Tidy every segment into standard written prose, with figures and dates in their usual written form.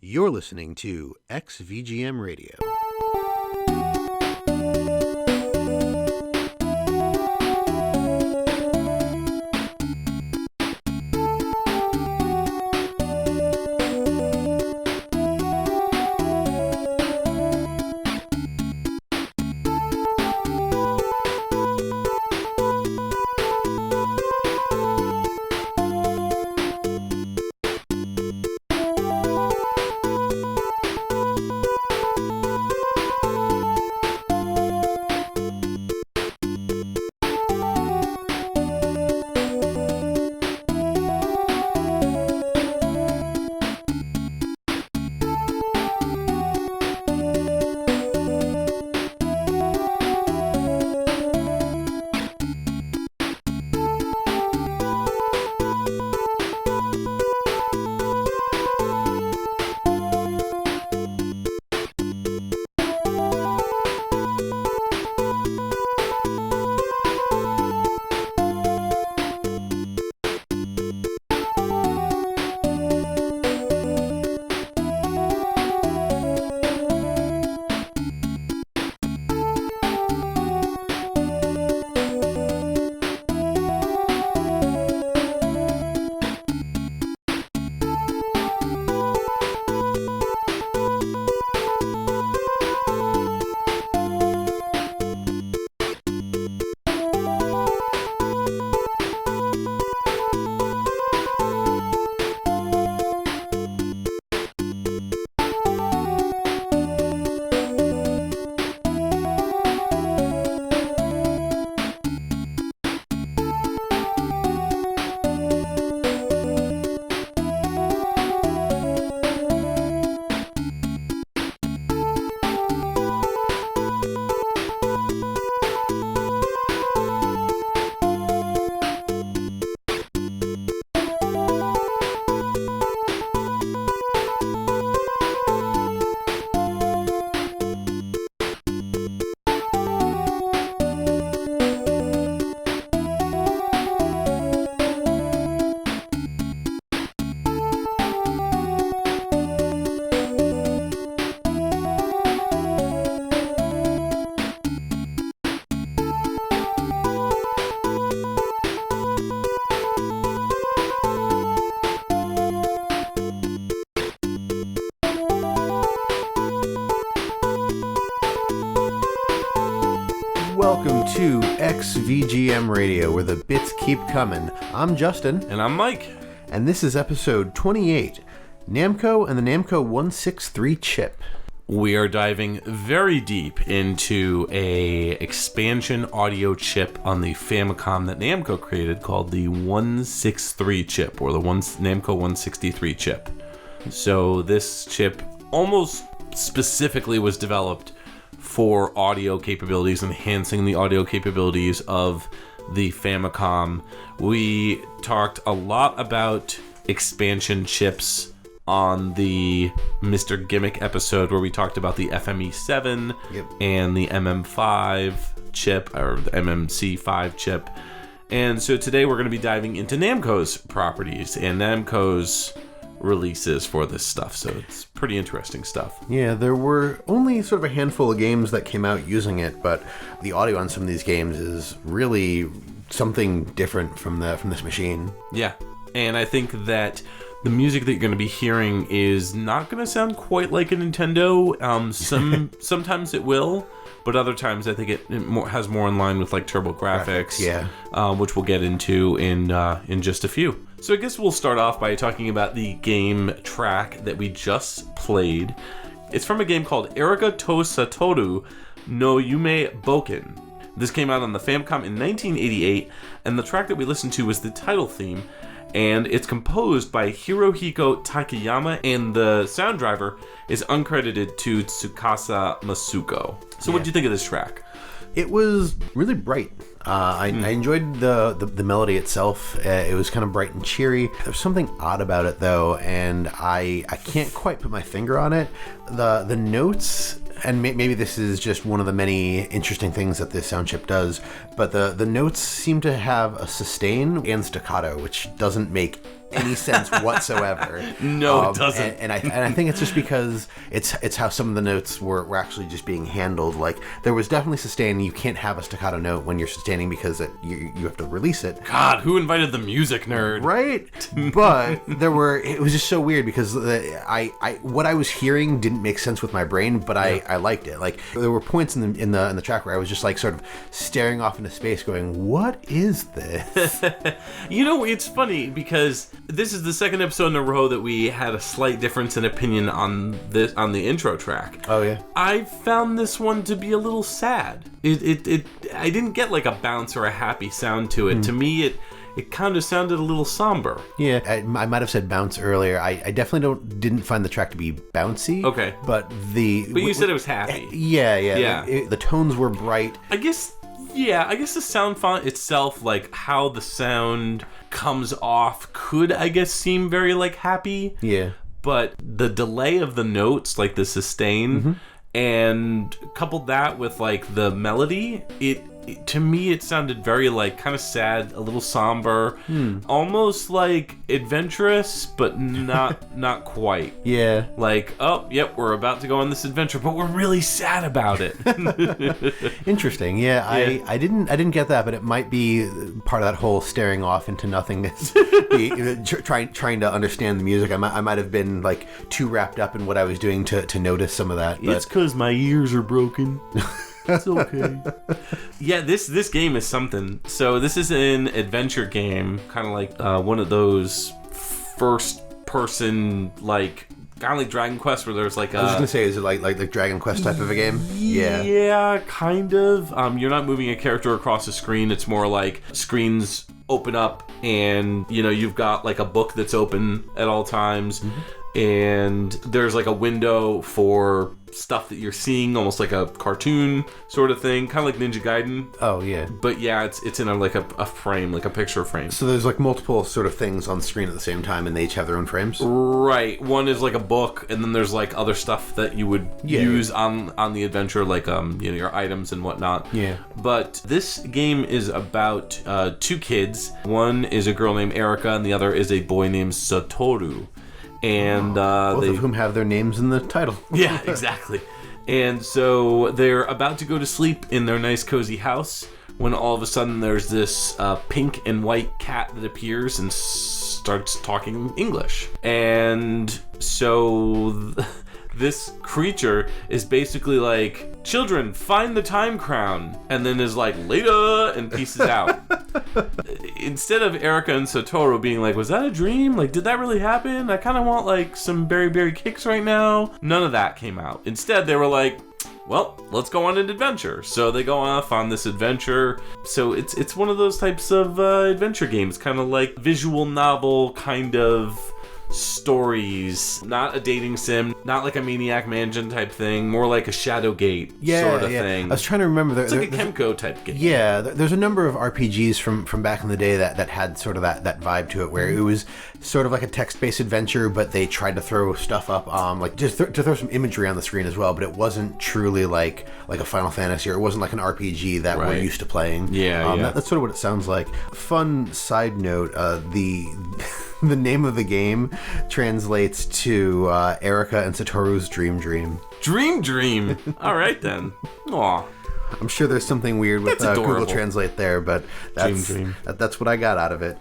You're listening to XVGM Radio. Welcome to XVGM Radio, where the bits keep coming. I'm Justin. And I'm Mike. And this is episode 28, Namco and the Namco 163 chip. We are diving very deep into a expansion audio chip on the Famicom that Namco created called the 163 chip, or the Namco 163 chip. So this chip almost specifically was developed for audio capabilities, enhancing the audio capabilities of the Famicom. We talked a lot about expansion chips on the Mr. Gimmick episode, where we talked about the FME7 and the MM5 chip, or the MMC5 chip. And so today we're going to be diving into Namco's properties and Namco's releases for this stuff, so it's pretty interesting stuff. Yeah, there were only sort of a handful of games that came out using it, but the audio on some of these games is really something different from this machine. Yeah, and I think that the music that you're going to be hearing is not going to sound quite like a Nintendo. Sometimes it will, but other times I think it has more in line with like TurboGrafx, which we'll get into in just a few. So I guess we'll start off by talking about the game track that we just played. It's from a game called Erika to Satoru no Yume Boken. This came out on the Famicom in 1988, and the track that we listened to was the title theme, and it's composed by Hirohiko Takayama, and the sound driver is uncredited to Tsukasa Masuko. So what did you think of this track? It was really bright. I enjoyed the melody itself. It was kind of bright and cheery. There's something odd about it, though, and I can't quite put my finger on it. The notes, and maybe this is just one of the many interesting things that this sound chip does, but the notes seem to have a sustain and staccato, which doesn't make any sense whatsoever. No, it doesn't. And I think it's just because it's how some of the notes were actually just being handled. Like, there was definitely sustain. You can't have a staccato note when you're sustaining because you have to release it. God, who invited the music nerd? Right? But it was just so weird because what I was hearing didn't make sense with my brain, but I liked it. Like, there were points in the track where I was just like sort of staring off into space going, what is this? It's funny because this is the second episode in a row that we had a slight difference in opinion on the intro track. Oh yeah. I found this one to be a little sad. I didn't get like a bounce or a happy sound to it. To me, it kind of sounded a little somber. Yeah, I might have said bounce earlier. I definitely didn't find the track to be bouncy. Okay. But you said it was happy. Yeah. The tones were bright. I guess the sound font itself, like how the sound comes off, could, I guess, seem very like happy. Yeah. But the delay of the notes, like the sustain, and coupled that with like the melody, to me it sounded very like kind of sad, a little somber, almost like adventurous, but not quite. Yeah. Like, oh, yep, we're about to go on this adventure, but we're really sad about it. Interesting. Yeah, I didn't get that, but it might be part of that whole staring off into nothingness. trying to understand the music. I might have been like too wrapped up in what I was doing to notice some of that. It's because my ears are broken. It's okay. Yeah, this game is something. So this is an adventure game, kind of like one of those first-person, like, kind of like Dragon Quest, where there's like I was just gonna say, is it like Dragon Quest type of a game? Yeah, kind of. You're not moving a character across the screen. It's more like screens open up, and you've got like a book that's open at all times. And there's like a window for stuff that you're seeing, almost like a cartoon sort of thing, kind of like Ninja Gaiden. Oh yeah. But yeah, it's in a frame, like a picture frame. So there's like multiple sort of things on the screen at the same time, and they each have their own frames. Right. One is like a book, and then there's like other stuff that you would use on the adventure, like your items and whatnot. Yeah. But this game is about two kids. One is a girl named Erika, and the other is a boy named Satoru. And both of whom have their names in the title. Yeah, exactly. And so they're about to go to sleep in their nice cozy house when all of a sudden there's this pink and white cat that appears and starts talking English. And so this creature is basically like, children, find the time crown, and then is like, later, and pieces out. Instead of Erika and Satoru being like, was that a dream? Like, did that really happen? I kind of want like some berry kicks right now. None of that came out. Instead, they were like, well, let's go on an adventure. So they go off on this adventure. So it's one of those types of adventure games, kind of like visual novel kind of stories, not a dating sim, not like a Maniac Mansion type thing, more like a Shadowgate sort of thing. I was trying to remember. It's like a Kemco type game. Yeah, there's a number of RPGs from back in the day that had sort of that vibe to it, where it was sort of like a text-based adventure, but they tried to throw stuff up, like just to throw some imagery on the screen as well, but it wasn't truly like a Final Fantasy, or it wasn't like an RPG that we're used to playing. That's sort of what it sounds like. Fun side note, the name of the game translates to Erika and Satoru's Dream. Dream. All right then. Aw. I'm sure there's something weird with Google Translate there, but that's what I got out of it.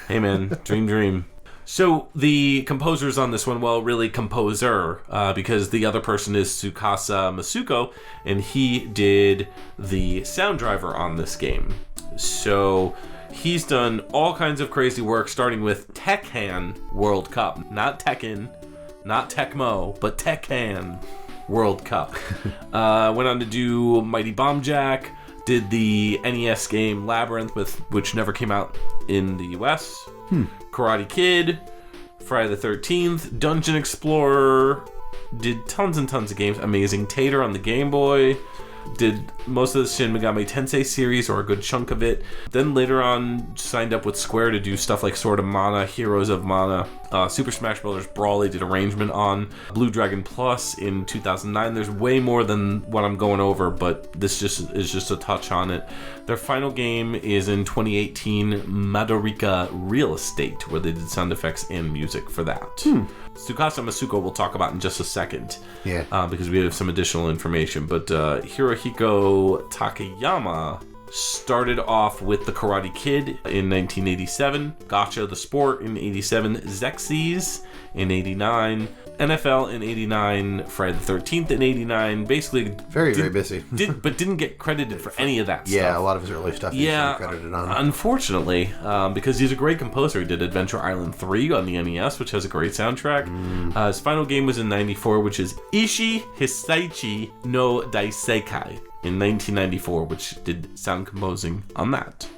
Hey man, dream. So the composers on this one, well, really composer, because the other person is Tsukasa Masuko, and he did the sound driver on this game. So he's done all kinds of crazy work, starting with Tekken World Cup. Not Tekken, not Tecmo, but Tekken World Cup. Went on to do Mighty Bomb Jack, did the NES game Labyrinth, which never came out in the US. Karate Kid, Friday the 13th, Dungeon Explorer, did tons and tons of games. Amazing Tater on the Game Boy. did most of the Shin Megami Tensei series, or a good chunk of it. Then later on signed up with Square to do stuff like Sword of Mana, Heroes of Mana, Super Smash Bros. Brawl they did arrangement on, Blue Dragon Plus in 2009. There's way more than what I'm going over, but this is just a touch on it. Their final game is in 2018, Erika Real Estate, where they did sound effects and music for that. Tsukasa Masuko we'll talk about in just a second. Yeah. Because we have some additional information. But Hirohiko Takayama started off with the Karate Kid in 1987, Gotcha the Sport in 87, Xerxes in 89, NFL in 89, Friday the 13th in 89. Basically, very busy. But didn't get credited for any of that stuff. Yeah, a lot of his early stuff he's credited on. Unfortunately, because he's a great composer. He did Adventure Island 3 on the NES, which has a great soundtrack. His final game was in 94, which is Ishi Hisaichi no Daiseikai in 1994, which did sound composing on that.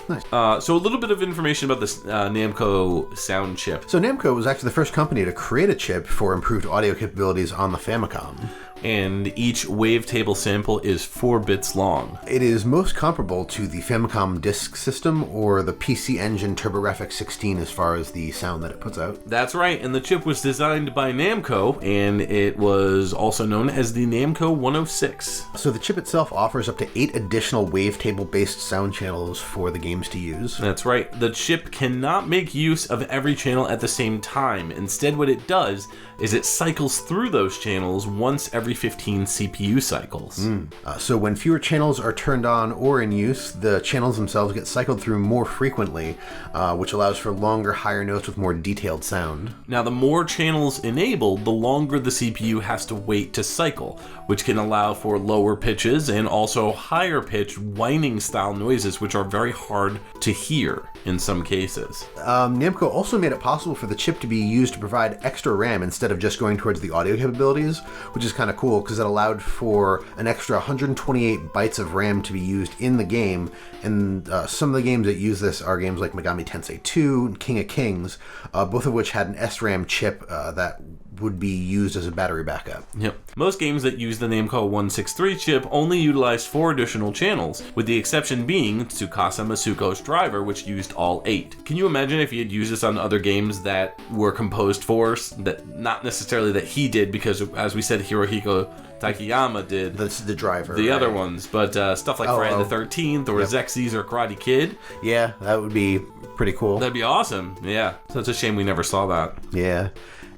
Nice. So a little bit of information about this Namco sound chip. So Namco was actually the first company to create a chip for improved audio capabilities on the Famicom. And each wavetable sample is 4 bits long. It is most comparable to the Famicom Disk System or the PC Engine TurboGrafx 16 as far as the sound that it puts out. That's right, and the chip was designed by Namco, and it was also known as the Namco 106. So the chip itself offers up to 8 additional wavetable-based sound channels for the games to use. That's right. The chip cannot make use of every channel at the same time. Instead, what it does is it cycles through those channels once every 15 CPU cycles. So when fewer channels are turned on or in use, the channels themselves get cycled through more frequently, which allows for longer, higher notes with more detailed sound. Now, the more channels enabled, the longer the CPU has to wait to cycle, which can allow for lower pitches and also higher pitched whining style noises, which are very hard to hear in some cases. Namco also made it possible for the chip to be used to provide extra RAM instead of just going towards the audio capabilities, which is kind of cool because it allowed for an extra 128 bytes of RAM to be used in the game. And some of the games that use this are games like Megami Tensei 2 and King of Kings, both of which had an SRAM chip that would be used as a battery backup. Yep. Most games that use the Namco 163 chip only utilized 4 additional channels, with the exception being Tsukasa Masuko's Driver, which used all 8. Can you imagine if he had used this on other games that were composed for, that not necessarily that he did, because as we said, Hirohiko Takayama did the Driver, the other ones, but stuff like Friday the 13th or Xerxes or Karate Kid. Yeah, that would be pretty cool. That'd be awesome. Yeah. So it's a shame we never saw that. Yeah.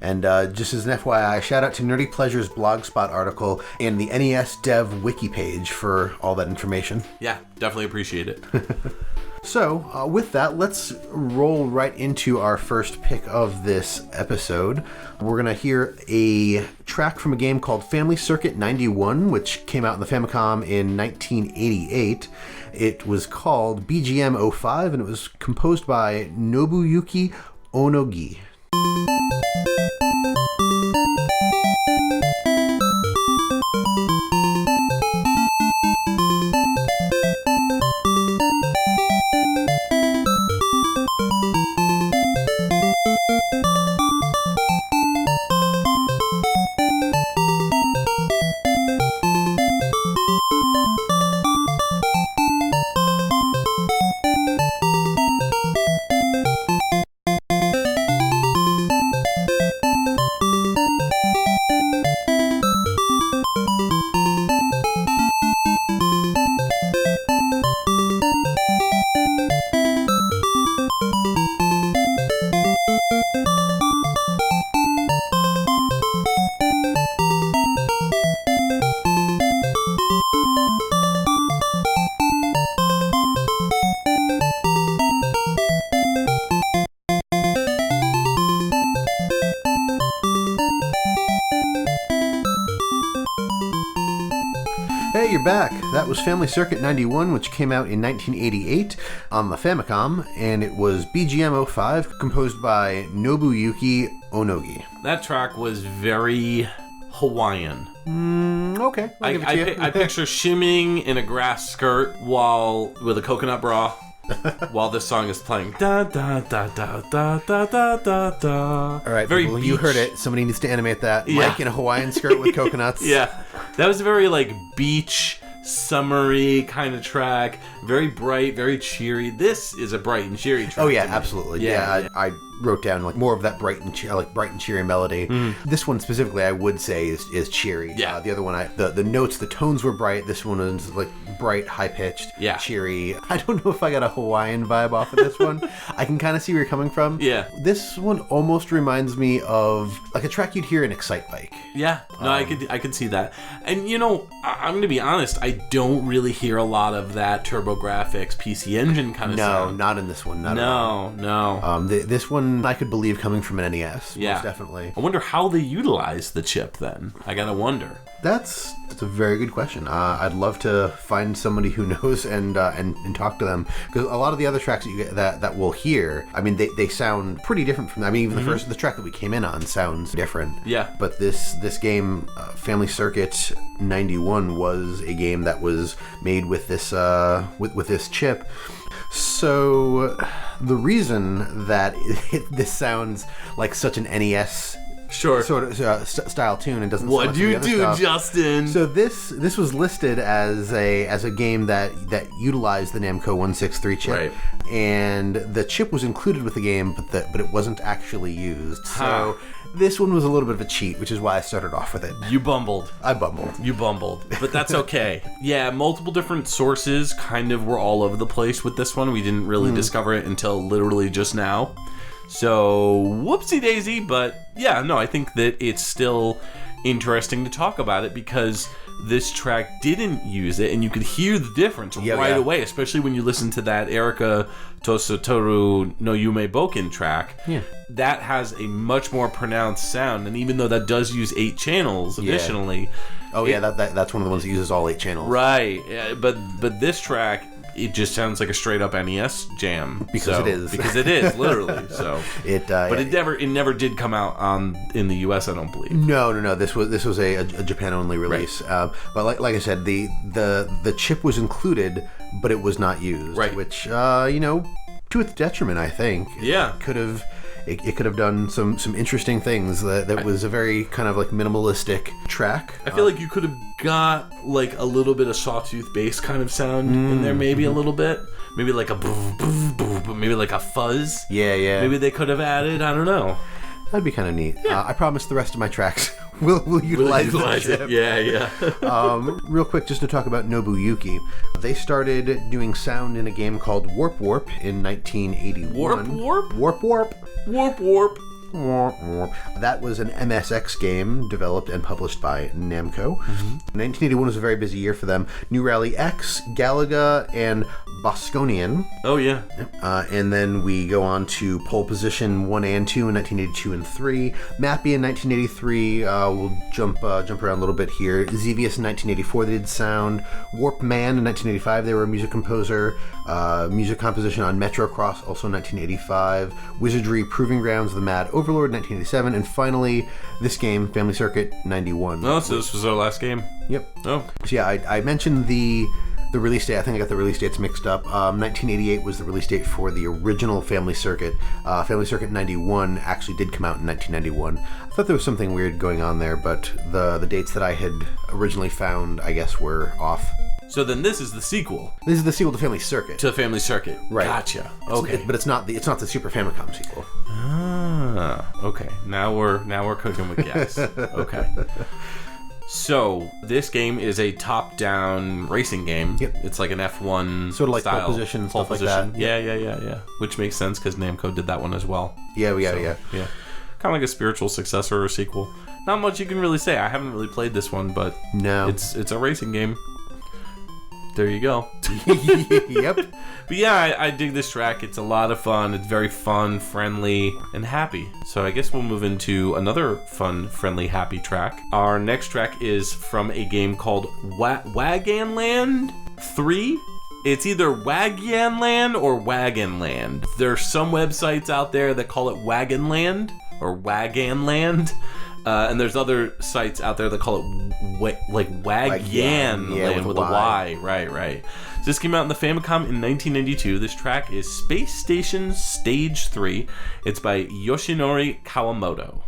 And just as an FYI, shout out to Nerdy Pleasure's blogspot article and the NESDEV Wiki page for all that information. Yeah, definitely appreciate it. So, with that, let's roll right into our first pick of this episode. We're going to hear a track from a game called Family Circuit 91, which came out in the Famicom in 1988. It was called BGM 05, and it was composed by Nobuyuki Onogi. Hey, you're back. That was Family Circuit 91, which came out in 1988 on the Famicom, and it was BGM 05, composed by Nobuyuki Onogi. That track was very Hawaiian. Okay. I picture shimmying in a grass skirt with a coconut bra while this song is playing. Da da da da da da da da da. All right, very people, you heard it. Somebody needs to animate that. Yeah. Mike in a Hawaiian skirt with coconuts. Yeah. That was a very, like, beach, summery kind of track. Very bright, very cheery. This is a bright and cheery track. Oh, yeah, absolutely. Yeah. I wrote down, like, more of that bright and cheery melody. This one specifically, I would say, is cheery. Yeah. The other one, the notes, the tones were bright. This one was, like, bright, high-pitched, cheery. I don't know if I got a Hawaiian vibe off of this one. I can kind of see where you're coming from. Yeah. This one almost reminds me of, like, a track you'd hear in Excite Bike. Yeah. No, I could see that. And, you know, I'm going to be honest, I don't really hear a lot of that TurboGrafx PC Engine kind of sound. No, not in this one. Not at all. No. This one I could believe coming from an NES. Yeah. Most definitely. I wonder how they utilize the chip then. I gotta wonder. That's a very good question. I'd love to find somebody who knows and talk to them, because a lot of the other tracks that you get that we'll hear, I mean, they sound pretty different from. I mean, even the track that we came in on sounds different. Yeah. But this game, Family Circuit 91, was a game that was made with this with this chip. So the reason that this sounds like such an NES sort of style tune and doesn't. What do you do, stuff. Justin? So this was listed as a game that utilized the Namco 163 chip, right. And the chip was included with the game, but it wasn't actually used. So this one was a little bit of a cheat, which is why I started off with it. You bumbled. I bumbled. You bumbled, but that's okay. Yeah, multiple different sources kind of were all over the place with this one. We didn't really discover it until literally just now. So, whoopsie daisy, but yeah, no, I think that it's still interesting to talk about it because this track didn't use it, and you could hear the difference right away, especially when you listen to that Erika to Satoru no Yume Boken track. Yeah. That has a much more pronounced sound, and even though that does use 8 channels additionally... Oh, that's one of the ones that uses all 8 channels. Right, yeah, but this track... It just sounds like a straight up NES jam because it is literally. So but it never did come out in the US, I don't believe. No. This was a Japan only release. Right. But like I said, the chip was included, but it was not used. Right. Which to its detriment, I think. Yeah. It could have done some interesting things. That was a very kind of like minimalistic track. I feel like you could have got like a little bit of sawtooth bass kind of sound in there, maybe a little bit. Maybe like a boof, boof, boof, but maybe like a fuzz. Yeah. Maybe they could have added, I don't know. That'd be kind of neat. Yeah. I promise the rest of my tracks will utilize it. Yeah. Real quick, just to talk about Nobuyuki. They started doing sound in a game called Warp Warp in 1981. Warp. That was an MSX game developed and published by Namco. 1981 was a very busy year for them. New Rally X, Galaga, and Bosconian. Oh, yeah. And then we go on to Pole Position 1 and 2 in 1982 and 3. Mappy in 1983. We'll jump around a little bit here. Xevious in 1984, they did sound. Warp Man in 1985, they were a music composer. Music composition on Metro Cross, also in 1985. Wizardry Proving Grounds of the Mad Overlord, 1987. And finally, this game, Family Circuit, 91. Oh, so this was our last game? Yep. Oh. So yeah, I mentioned the release date. I think I got the release dates mixed up. 1988 was the release date for the original Family Circuit. Family Circuit 91 actually did come out in 1991. I thought there was something weird going on there, but the dates that I had originally found, I guess, were off. So then this is the sequel. This is the sequel to Family Circuit. To Family Circuit. Right. Gotcha. Okay. But it's not the Super Famicom sequel. Ah. Okay. Now we're cooking with gas. Okay. So, this game is a top-down racing game. Yep. It's like an F1 sort of like style. pole position, stuff like that. Yeah. Which makes sense because Namco did that one as well. Yeah. Kind of like a spiritual successor or sequel. Not much you can really say. I haven't really played this one, but no, it's a racing game. There you go. Yep. But yeah, I dig this track. It's a lot of fun. It's very fun, friendly, and happy. So I guess we'll move into another fun, friendly, happy track. Our next track is from a game called Wagyan Land 3. It's either Wagyan Land or Wagan Land. There's some websites out there that call it Wagan Land or Wagan Land. And there's other sites out there that call it Wagyan Land with a Y. Right. So this came out in the Famicom in 1992. This track is Space Station Stage 3. It's by Yoshinori Kawamoto.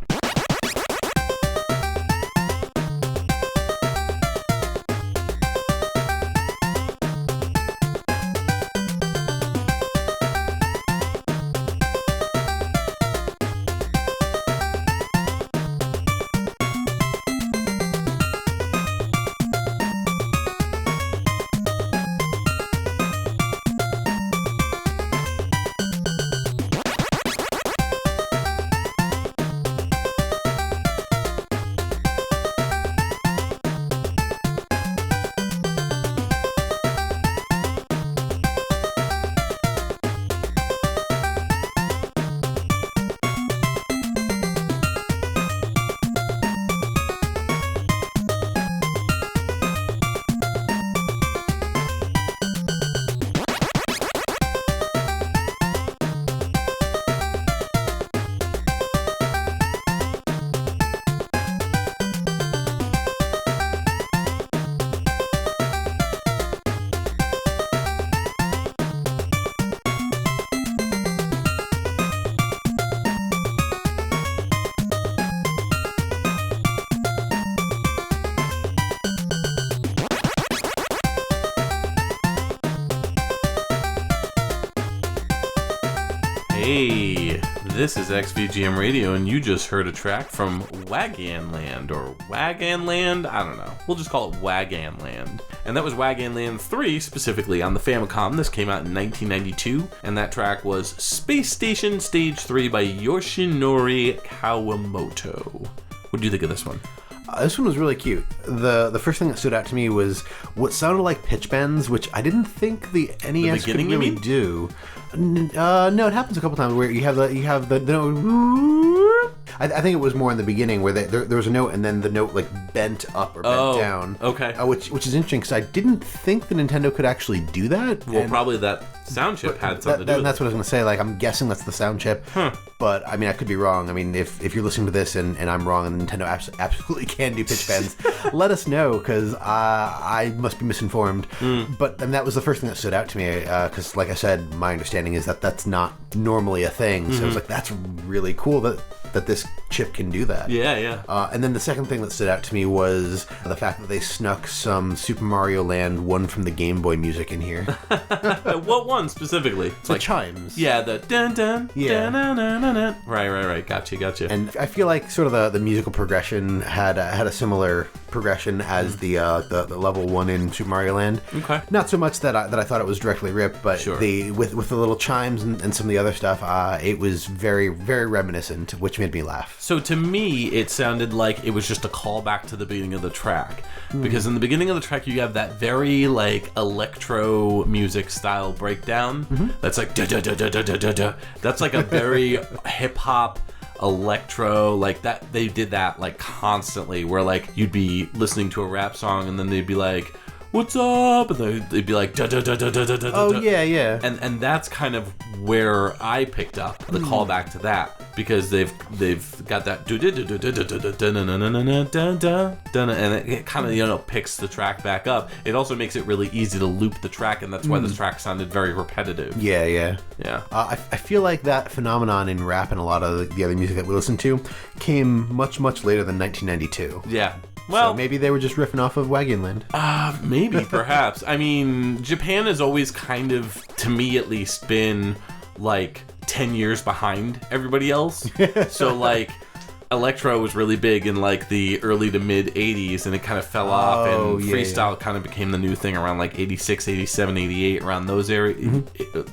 This is XVGM Radio, and you just heard a track from Wagyan Land, or Wagan Land? I don't know. We'll just call it Wagyan Land. And that was Wagyan Land 3, specifically on the Famicom. This came out in 1992, and that track was Space Station Stage 3 by Yoshinori Kawamoto. What do you think of this one? This one was really cute. The first thing that stood out to me was what sounded like pitch bends, which I didn't think the NES could really do. No, it happens a couple times where you have the note. I think it was more in the beginning where there was a note and then the note like bent up or bent down. Okay. Which is interesting because I didn't think the Nintendo could actually do that. Well, probably that sound chip had something to do with it. That's what I was going to say. Like, I'm guessing that's the sound chip. But, I mean, I could be wrong. I mean, if you're listening to this and I'm wrong and Nintendo absolutely can do pitch bends, let us know, because I must be misinformed. But that was the first thing that stood out to me, because, like I said, my understanding is that that's not normally a thing. So I was like, that's really cool that this chip can do that. Yeah. And then the second thing that stood out to me was the fact that they snuck some Super Mario Land 1 from the Game Boy music in here. What one specifically? It's the chimes. Yeah, the dun dun. Yeah. Dun, dun, dun, dun, dun. Right. Gotcha. And I feel like sort of the musical progression had a similar progression as the level 1 in Super Mario Land. Okay. Not so much that I thought it was directly ripped, but sure. with the little chimes and some of the other stuff, it was very, very reminiscent, which made me laugh. So to me, it sounded like it was just a callback to the beginning of the track. Because in the beginning of the track, you have that very, like, electro music style breakdown. That's like da-da-da-da-da-da-da. That's like a very hip-hop electro, like that. They did that, like, constantly, where, like, you'd be listening to a rap song, and then they'd be like, what's up? And they'd be like, da-da-da-da-da-da-da-da. Oh, yeah. And that's kind of where I picked up the callback to that, because they've got that and it kind of picks the track back up. It also makes it really easy to loop the track, and that's why this track sounded very repetitive. Yeah. I feel like that phenomenon in rap and a lot of the other music that we listen to came much, much later than 1992. Yeah. Well, so maybe they were just riffing off of Wagyan Land. Maybe, perhaps. I mean, Japan has always kind of, to me at least, been like 10 years behind everybody else. So, like, electro was really big in like the early to mid 80s, and it kind of fell off, and freestyle kind of became the new thing around like 86, 87, 88, around those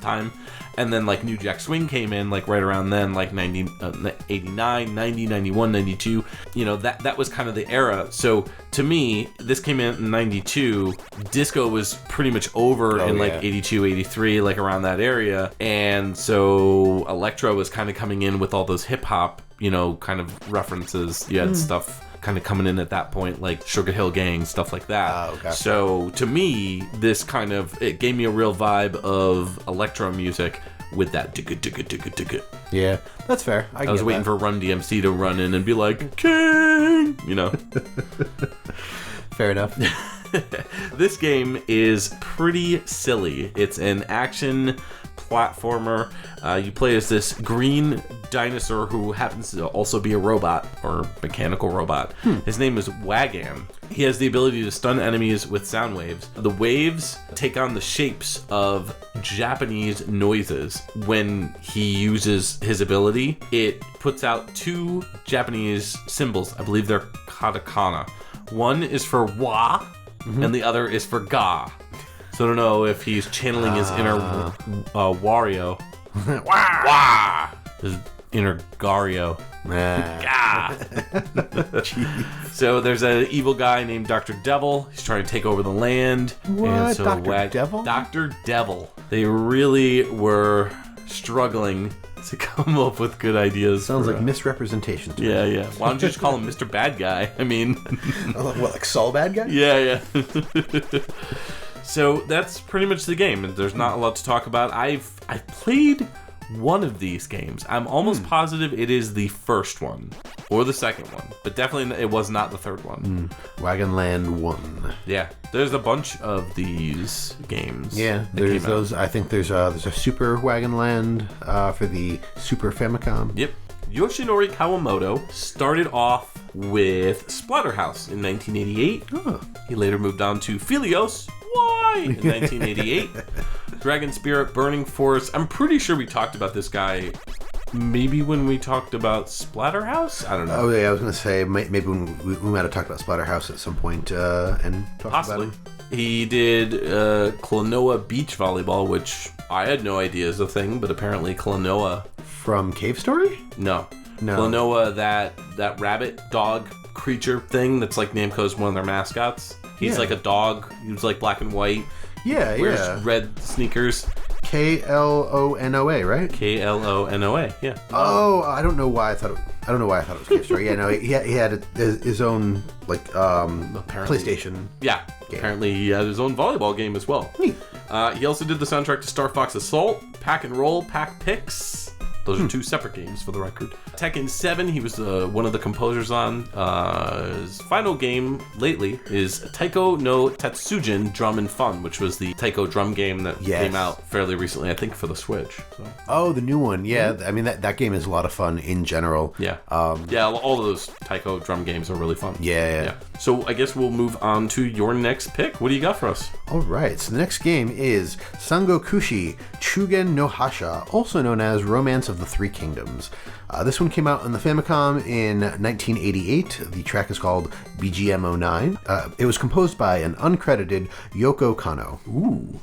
time. And then like New Jack Swing came in like right around then, like 89, 90, 91, 92. You know, that was kind of the era. So to me, this came in 92. Disco was pretty much over in like 82, 83, like around that area. And so electro was kind of coming in with all those hip hop, you know, kind of references. You had stuff kind of coming in at that point, like Sugar Hill Gang, stuff like that. Okay. So to me, this kind of, it gave me a real vibe of electro music with that digga. Yeah, that's fair. I was waiting for Run DMC to run in and be like, King, you know. Fair enough. This game is pretty silly. It's an action platformer. You play as this green dinosaur who happens to also be a robot, or mechanical robot. His name is Wagan. He has the ability to stun enemies with sound waves. The waves take on the shapes of Japanese noises. When he uses his ability, it puts out 2 Japanese symbols. I believe they're katakana. One is for wa, and the other is for ga. So I don't know if he's channeling his inner Wario. Wah! His inner Gario. So there's an evil guy named Dr. Devil. He's trying to take over the land. What? And so Dr. Devil? Dr. Devil. They really were struggling to come up with good ideas. Sounds like misrepresentation to me. Yeah. Why don't you just call him Mr. Bad Guy? I mean... What, like Saul Bad Guy? Yeah. So that's pretty much the game, and there's not a lot to talk about. I've played one of these games. I'm almost positive it is the first one, or the second one, but definitely it was not the third one. Wagan Land 1. Yeah, there's a bunch of these games. Yeah, there's those. I think there's a Super Wagan Land for the Super Famicom. Yep. Yoshinori Kawamoto started off with Splatterhouse in 1988. He later moved on to Philios in 1988. Dragon Spirit, Burning Force. I'm pretty sure we talked about this guy maybe when we talked about Splatterhouse? I don't know. Oh, yeah, I was going to say, maybe when we might have talked about Splatterhouse at some point and talked Possibly. about it. He did Klonoa Beach Volleyball, which I had no idea is a thing, but apparently Klonoa... From Cave Story? No. Klonoa, that rabbit dog creature thing that's like Namco's one of their mascots. He's like a dog. He was like black and white. Yeah, Wears red sneakers. Klonoa, right? Klonoa, yeah. Oh, I don't know why I thought it was Cave Story. Yeah, no, he had his own PlayStation. Yeah, game. Apparently he had his own volleyball game as well. Neat. He also did the soundtrack to Star Fox Assault, Pack and Roll, Pack Pix. Those are two separate games, for the record. Tekken 7, he was one of the composers on. His final game lately is Taiko no Tatsujin Drum and Fun, which was the Taiko drum game that came out fairly recently, I think, for the Switch. So. Oh, the new one. Yeah, I mean, that game is a lot of fun in general. Yeah. All of those Taiko drum games are really fun. Yeah. So I guess we'll move on to your next pick. What do you got for us? All right, so the next game is Sangokushi Chugen no Hasha, also known as Romance of the Three Kingdoms. This one came out on the Famicom in 1988. The track is called BGM 09. It was composed by an uncredited Yoko Kanno. Ooh.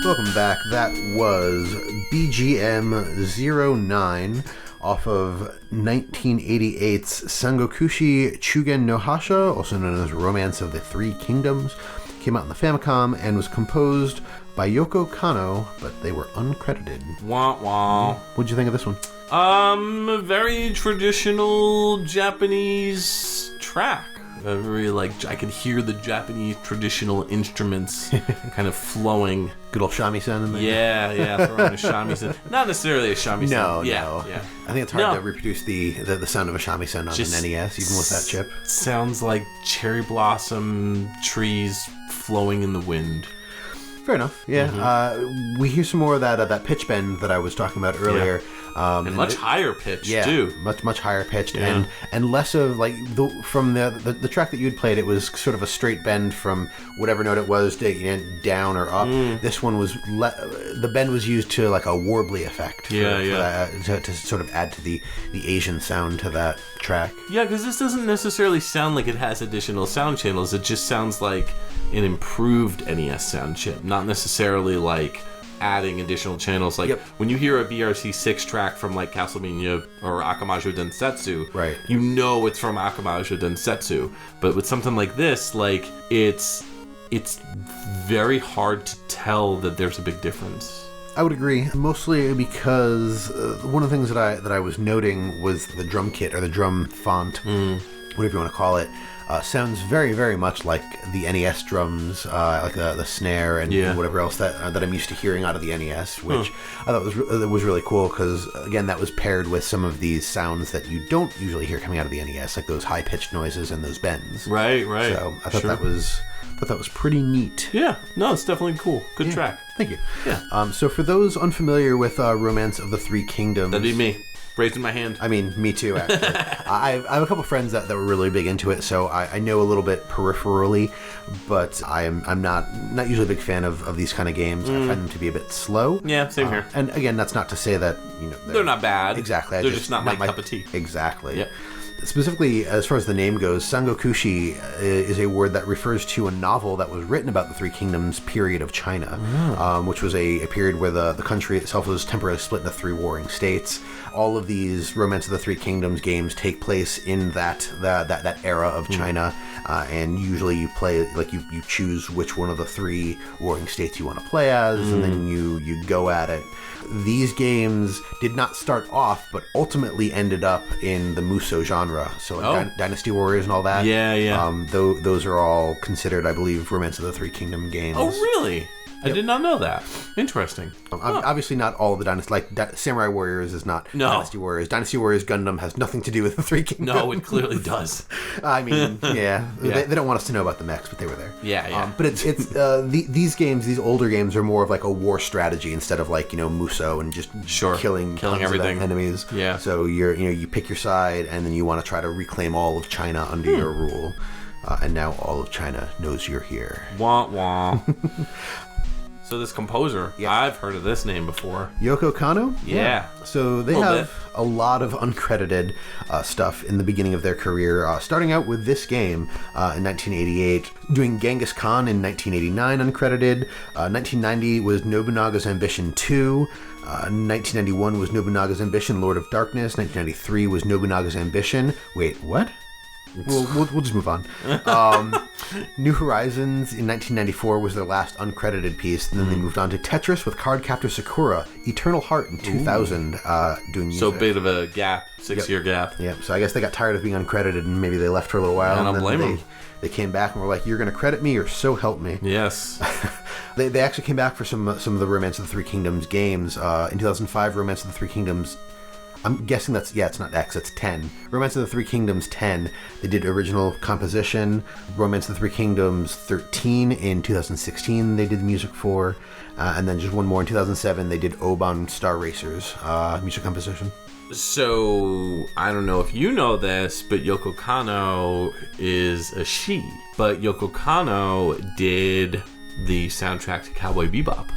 Welcome back. That was BGM 09 off of 1988's Sangokushi Chugen no Hasha, also known as Romance of the Three Kingdoms. Came out in the Famicom and was composed by Yoko Kanno, but they were uncredited. Wah wah. What'd you think of this one? A very traditional Japanese track. Very I can hear the Japanese traditional instruments kind of flowing. Good old shamisen in there. Yeah, throwing a shamisen. Not necessarily a shamisen. No. Yeah. I think it's hard to reproduce the sound of a shamisen on an NES, even with that chip. Sounds like cherry blossom trees flowing in the wind. Fair enough. Yeah. We hear some more of that pitch bend that I was talking about earlier. And much higher pitched, too. Much higher pitched, and less of like from the track that you had played. It was sort of a straight bend from whatever note it was down or up. This one was the bend was used to like a warbly effect. To sort of add to the Asian sound to that track. Yeah, because this doesn't necessarily sound like it has additional sound channels. It just sounds like an improved NES sound chip, not necessarily like adding additional channels. Like when you hear a BRC6 track from like Castlevania or Akamaju Densetsu, right, you know it's from Akamaju Densetsu. But with something like this, like it's very hard to tell that there's a big difference. I would agree, mostly because one of the things that I was noting was the drum kit or the drum font, whatever you want to call it. Sounds very, very much like the NES drums, like the snare and whatever else that I'm used to hearing out of the NES, which I thought was really cool because, again, that was paired with some of these sounds that you don't usually hear coming out of the NES, like those high-pitched noises and those bends. Right. So I thought that was pretty neat. Yeah, no, it's definitely cool. Good track. Thank you. Yeah. So for those unfamiliar with Romance of the Three Kingdoms... That'd be me. Raising my hand. I mean, me too, actually. I have a couple friends that were really big into it, so I know a little bit peripherally, but I'm not usually a big fan of these kind of games. I find them to be a bit slow. Yeah, same here. And again, that's not to say that they're not bad. Exactly. They're just not my cup of tea. Exactly. Yep. Specifically, as far as the name goes, Sangokushi is a word that refers to a novel that was written about the Three Kingdoms period of China, which was a period where the country itself was temporarily split into three warring states. All of these Romance of the Three Kingdoms games take place in that era of China, and usually you play, like you choose which one of the three warring states you want to play as, and then you go at it. These games did not start off, but ultimately ended up in the Musou genre. So like Dynasty Warriors and all that. Yeah. Those are all considered, I believe, Romance of the Three Kingdom games. Oh, really? I did not know that. Interesting. Obviously not all of the Dynasty. Like, Samurai Warriors is not Dynasty Warriors. Dynasty Warriors Gundam has nothing to do with the Three Kingdoms. No, it clearly does. I mean, They don't want us to know about the mechs, but they were there. Yeah. But it's these games, these older games, are more of like a war strategy instead of like, Musou and just killing everything, enemies. Yeah. So you pick your side, and then you want to try to reclaim all of China under your rule. And now all of China knows you're here. Wah wah. So this composer, I've heard of this name before. Yoko Kanno? Yeah. So they have a lot of uncredited stuff in the beginning of their career, starting out with this game in 1988, doing Genghis Khan in 1989 uncredited. 1990 was Nobunaga's Ambition 2. 1991 was Nobunaga's Ambition, Lord of Darkness. 1993 was Nobunaga's Ambition. Wait, what? We'll just move on. New Horizons in 1994 was their last uncredited piece, and then they moved on to Tetris with Cardcaptor Sakura, Eternal Heart in 2000, doing music. So bit of a gap, 6-year gap. Yeah, so I guess they got tired of being uncredited, and maybe they left for a little while. I don't blame them. They came back and were like, "You're going to credit me, or so help me." Yes. They actually came back for some of the Romance of the Three Kingdoms games. In 2005, Romance of the Three Kingdoms... I'm guessing it's not X, it's 10. Romance of the Three Kingdoms 10, they did original composition. Romance of the Three Kingdoms 13 in 2016, they did the music for. And then just one more in 2007, they did Oban Star Racers music composition. So, I don't know if you know this, but Yoko Kanno is a she. But Yoko Kanno did the soundtrack to Cowboy Bebop.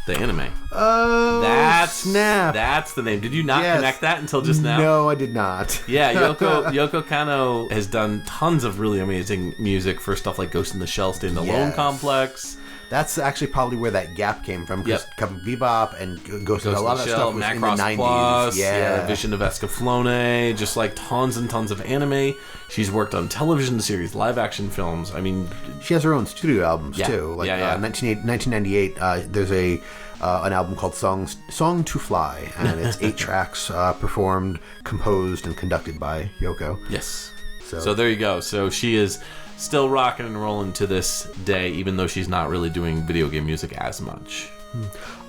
The anime. Oh, snap. That's the name. Did you not connect that until just now? No, I did not. Yeah, Yoko Kanno has done tons of really amazing music for stuff like Ghost in the Shell, Stay in the Lone Complex. That's actually probably where that gap came from, because Cowboy Bebop and Ghost in the Shell, a lot of that stuff was Macross in the 90s. Plus, Vision of Escaflowne, just like tons and tons of anime. She's worked on television series, live action films. I mean, she has her own studio albums too. Like 1998, there's an album called Song to Fly, and it's 8 tracks performed, composed, and conducted by Yoko. Yes. So there you go. So she is still rocking and rolling to this day, even though she's not really doing video game music as much.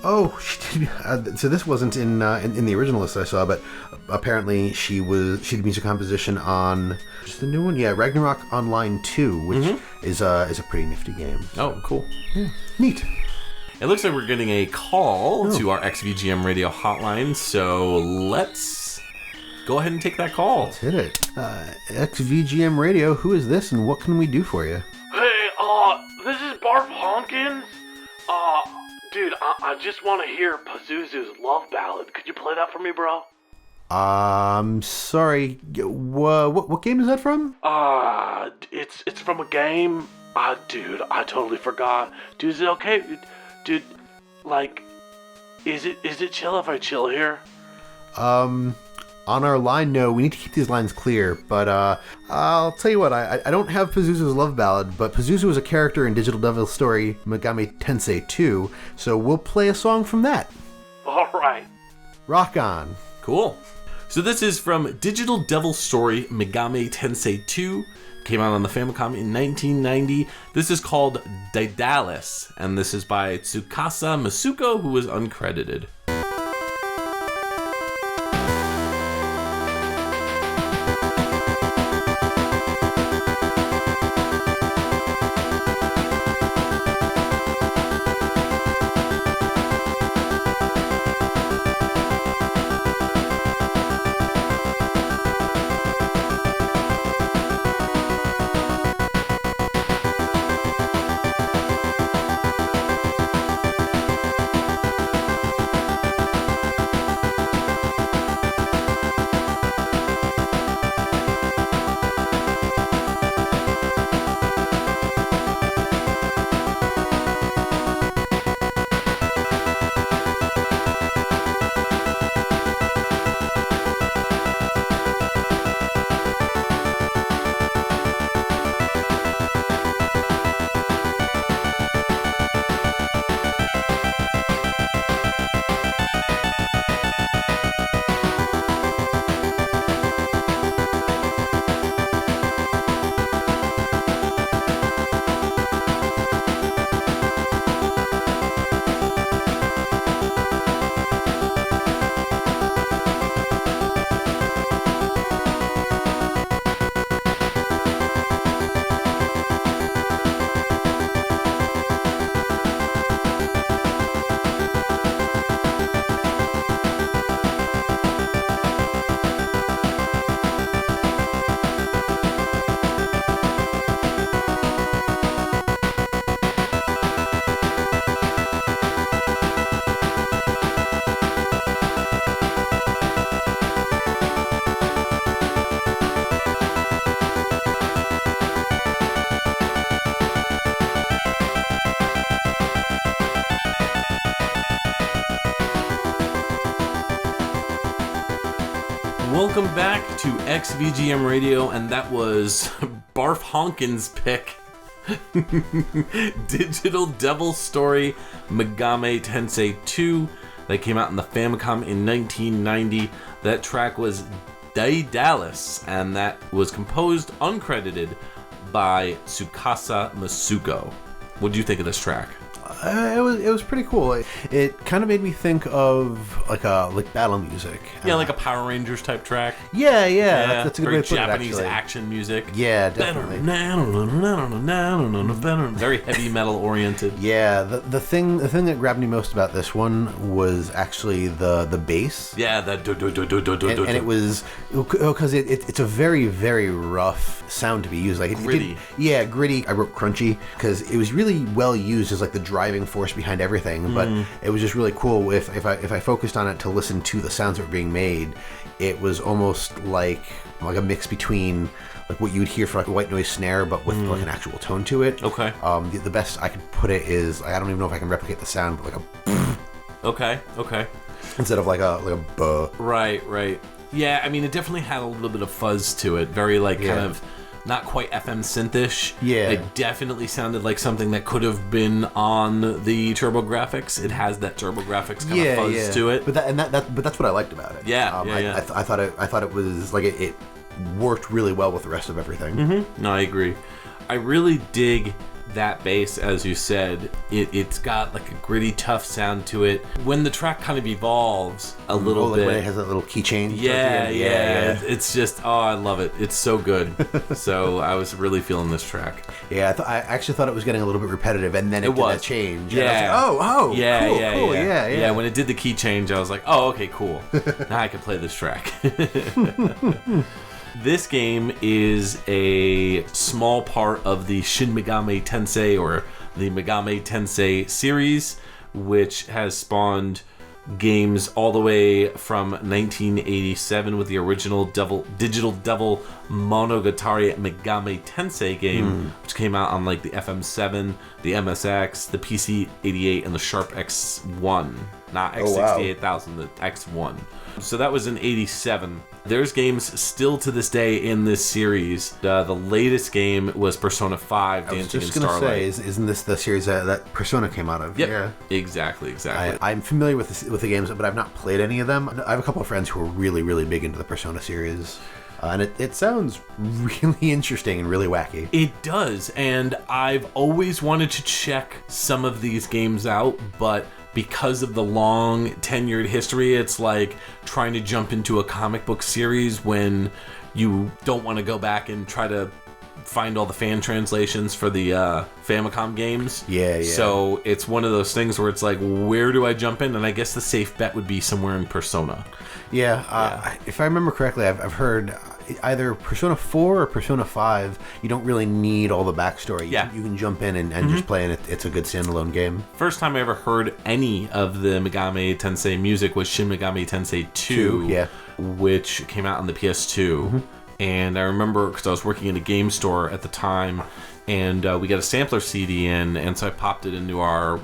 Oh, she did, so this wasn't in the original list I saw, but apparently she did music composition on just the new one. Yeah, Ragnarok Online 2, which is a pretty nifty game. Oh, cool. Yeah. Neat. It looks like we're getting a call to our XVGM Radio hotline, so let's go ahead and take that call. Let's hit it. XVGM Radio, who is this and what can we do for you? Hey, this is Barf Honkins. Dude, I just want to hear Pazuzu's Love Ballad. Could you play that for me, bro? Sorry. What game is that from? It's from a game. Dude, I totally forgot. Dude, is it okay? Dude, like, is it chill if I chill here? On our line, no. We need to keep these lines clear, but I'll tell you what, I don't have Pazuzu's Love Ballad, but Pazuzu is a character in Digital Devil's story Megami Tensei 2, so we'll play a song from that. Alright. Rock on. Cool. So this is from Digital Devil's story Megami Tensei 2. Came out on the Famicom in 1990. This is called Daedalus, and this is by Tsukasa Masuko, who was uncredited. Welcome back to XVGM Radio, and that was Barf Honkin's pick. Digital Devil Story Megami Tensei 2 that came out in the Famicom in 1990. That track was Daedalus, and that was composed uncredited by Tsukasa Masuko. What do you think of this track? It was pretty cool. It kind of made me think of like battle music. Yeah, like a Power Rangers type track. Yeah. That's a good way to put Japanese it, actually. action music. Yeah, definitely. Very heavy metal oriented. Yeah, the thing that grabbed me most about this one was actually the bass. Yeah, that and it was because it's a very, very rough sound to be used. Like gritty. Gritty. I wrote crunchy because it was really well used as like the driving force behind everything. But it was just really cool. If I focused on it to listen to the sounds that were being made, it was almost like a mix between like what you would hear for like a white noise snare, but with like an actual tone to it. Okay. The best I could put it is I don't even know if I can replicate the sound, but like a. Okay. Instead of like a buh. Right. Yeah, I mean, it definitely had a little bit of fuzz to it. Very kind of not quite FM synth-ish. Yeah. It definitely sounded like something that could have been on the TurboGrafx. It has that TurboGrafx kind of fuzz to it. But that's what I liked about it. Yeah. I thought it was like it worked really well with the rest of everything. No, I agree. I really dig that bass, as you said, it's got like a gritty, tough sound to it. When the track kind of evolves a little bit, when it has that little key change. Yeah. It's just, I love it. It's so good. So I was really feeling this track. Yeah, I actually thought it was getting a little bit repetitive, and then it did that change. Yeah. I was like, cool. Yeah, when it did the key change, I was like, oh, okay, cool. Now I can play this track. This game is a small part of the Shin Megami Tensei, or the Megami Tensei series, which has spawned games all the way from 1987 with the original Digital Devil Monogatari Megami Tensei game, which came out on like the FM7, the MSX, the PC-88, and the Sharp X1. Not X68000, the X1. So that was in 87. There's games still to this day in this series. The latest game was Persona 5, Dancing in Starlight. I was just going to say, isn't this the series that Persona came out of? Yep. Yeah, exactly. I'm familiar with the games, but I've not played any of them. I have a couple of friends who are really, really big into the Persona series. And it sounds really interesting and really wacky. It does, and I've always wanted to check some of these games out, but because of the long tenured history, it's like trying to jump into a comic book series when you don't want to go back and try to find all the fan translations for the Famicom games. Yeah. So it's one of those things where it's like, where do I jump in? And I guess the safe bet would be somewhere in Persona. Yeah. If I remember correctly, I've heard either Persona 4 or Persona 5, you don't really need all the backstory. Yeah. You can jump in and just play, and it's a good standalone game. First time I ever heard any of the Megami Tensei music was Shin Megami Tensei 2, which came out on the PS2. And I remember, because I was working in a game store at the time, and we got a sampler CD in, and so I popped it into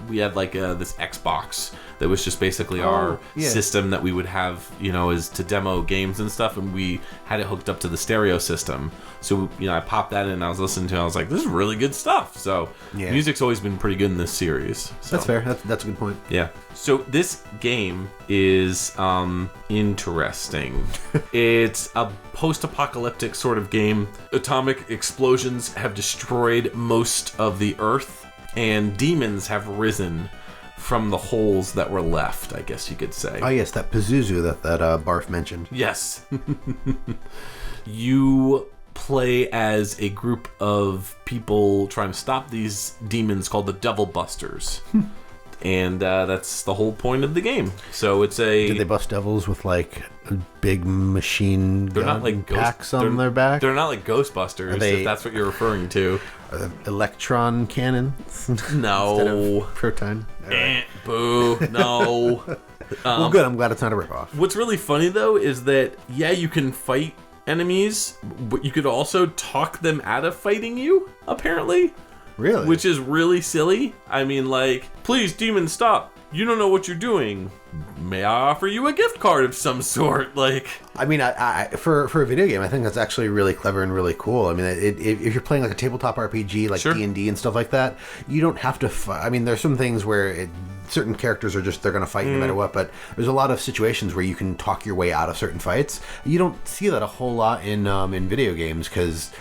we had like this Xbox that was just basically our system that we would have, is to demo games and stuff, and we had it hooked up to the stereo system. So, I popped that in, and I was listening to it, I was like, this is really good stuff. So, music's always been pretty good in this series. So. That's fair. That's a good point. Yeah. So, this game is interesting. It's a post-apocalyptic sort of game. Atomic explosions have destroyed most of the Earth, and demons have risen from the holes that were left, I guess you could say. Oh, yes, that Pazuzu that Barf mentioned. Yes. You play as a group of people trying to stop these demons called the Devil Busters. And that's the whole point of the game. So it's Did they bust devils with like a big machine gun packs on their back? They're not like Ghostbusters, if that's what you're referring to. Electron cannon? No. Instead of proton? Boo. No. Well, good. I'm glad it's not a ripoff. What's really funny, though, is that, you can fight enemies, but you could also talk them out of fighting you, apparently. Really? Which is really silly. I mean, like, please, demon, stop. You don't know what you're doing. May I offer you a gift card of some sort? Like, I mean, I for a video game, I think that's actually really clever and really cool. I mean, if you're playing like a tabletop RPG, like D&D and stuff like that, you don't have to fight. I mean, there's some things where certain characters are they're going to fight no matter what, but there's a lot of situations where you can talk your way out of certain fights. You don't see that a whole lot in video games because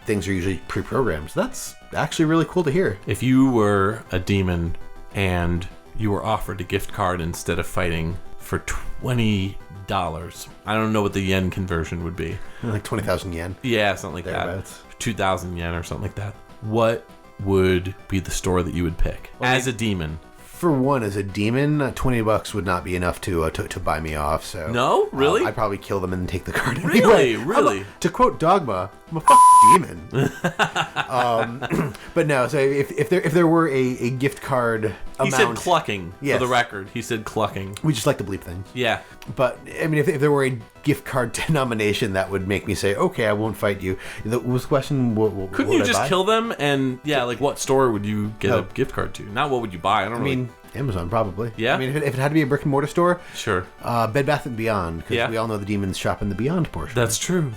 things are usually pre-programmed. So that's actually really cool to hear. If you were a demon and you were offered a gift card instead of fighting for $20, I don't know what the yen conversion would be. Like 20,000 yen. Yeah, something like that. 2,000 yen or something like that. What would be the store that you would pick as a demon? For one, as a demon, $20 would not be enough to buy me off. So no, really, I'd probably kill them and take the card. Really. To quote Dogma, I'm a fucking demon. But no. So if there were a gift card amount, he said clucking. Yes. For the record, he said clucking. We just like to bleep things. Yeah. But I mean, if there were a gift card denomination that would make me say, okay, I won't fight you. The question, couldn't you just kill them? And like what store would you get a gift card to? Not what would you buy? I mean, Amazon probably. Yeah. I mean, if it had to be a brick and mortar store, sure. Bed Bath & Beyond, because we all know the demons shop in the Beyond portion. That's true.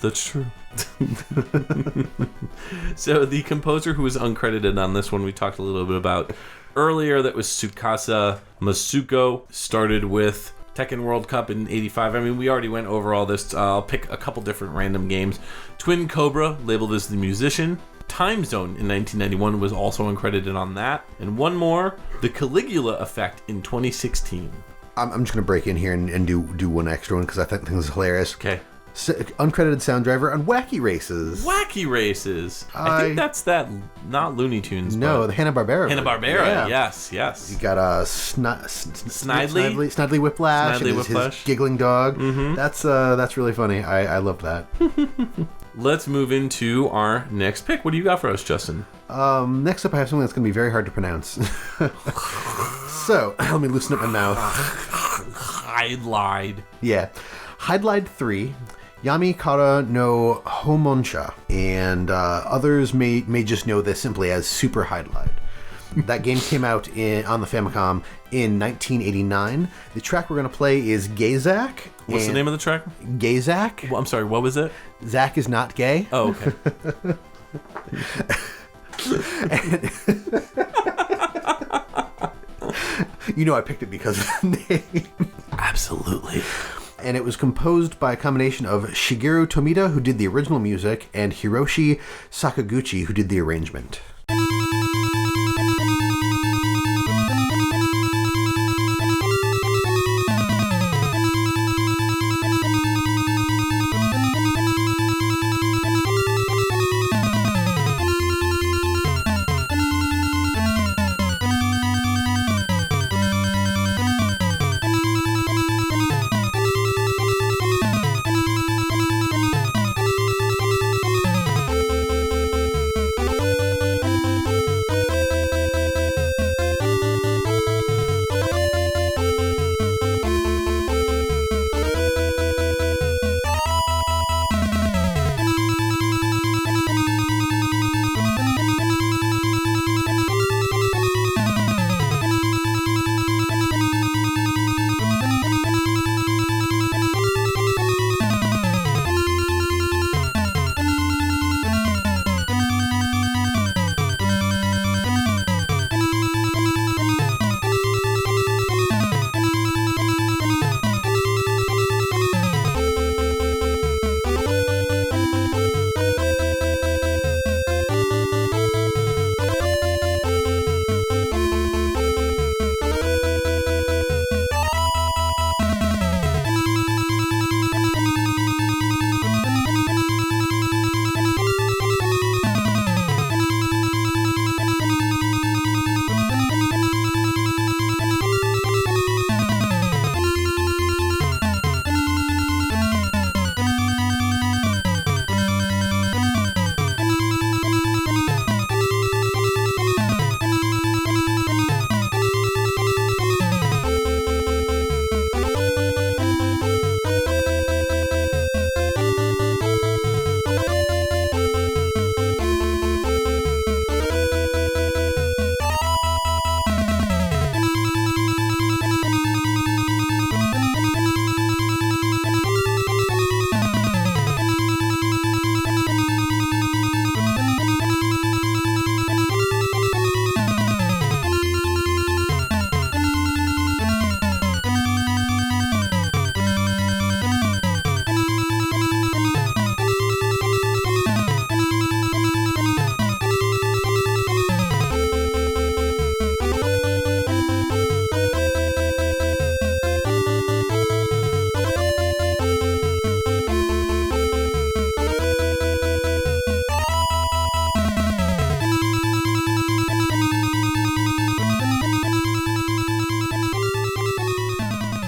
So the composer who was uncredited on this one, we talked a little bit about earlier, that was Tsukasa Masuko. Started with Tekken World Cup in 85. I mean, we already went over all this. I'll pick a couple different random games. Twin Cobra, labeled as the musician. Time Zone in 1991 was also uncredited on that. And one more, The Caligula Effect in 2016. I'm just going to break in here and do one extra one because I think this is hilarious. Okay. Uncredited sound driver on Wacky Races. Wacky Races. I think that's that, not Looney Tunes. No, the Hanna-Barbera. Hanna-Barbera, yes. You got Snidely Whiplash. Snidely and Whiplash. His giggling dog. Mm-hmm. That's really funny. I love that. Let's move into our next pick. What do you got for us, Justin? Next up, I have something that's going to be very hard to pronounce. So, let me loosen up my mouth. Hydlide. Yeah. Hydlide 3, Yami Kara no Homonsha, and others may just know this simply as Super Hydlide. That game came out on the Famicom in 1989. The track we're going to play is Gayzak. What's the name of the track? Gayzak. Well, I'm sorry, what was it? Zach is not gay. Oh, okay. You know I picked it because of the name. Absolutely. And it was composed by a combination of Shigeru Tomita, who did the original music, and Hiroshi Sakaguchi, who did the arrangement.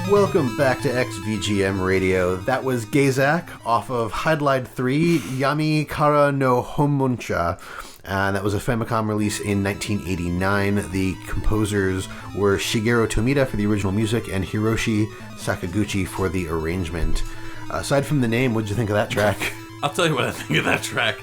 Welcome back to XVGM Radio. That was Gayzak off of Hydlide 3, Yami Kara no Homonsha. And that was a Famicom release in 1989. The composers were Shigeru Tomita for the original music and Hiroshi Sakaguchi for the arrangement. Aside from the name, what'd you think of that track? I'll tell you what I think of that track.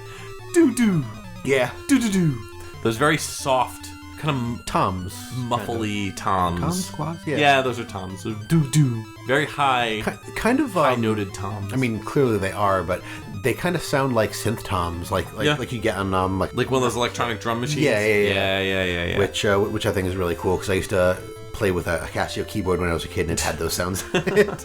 Doo-doo. Yeah. Doo-doo-doo. Those very soft, kind of toms. Muffly toms. Toms, squats? Yeah. Yeah, those are toms. So doo-doo. Very high, kind of high-noted toms. I mean, clearly they are, but they kind of sound like synth toms, like you get on like one of those electronic drum machines. Yeah. Which I think is really cool because I used to play with a Casio keyboard when I was a kid and it had those sounds in it.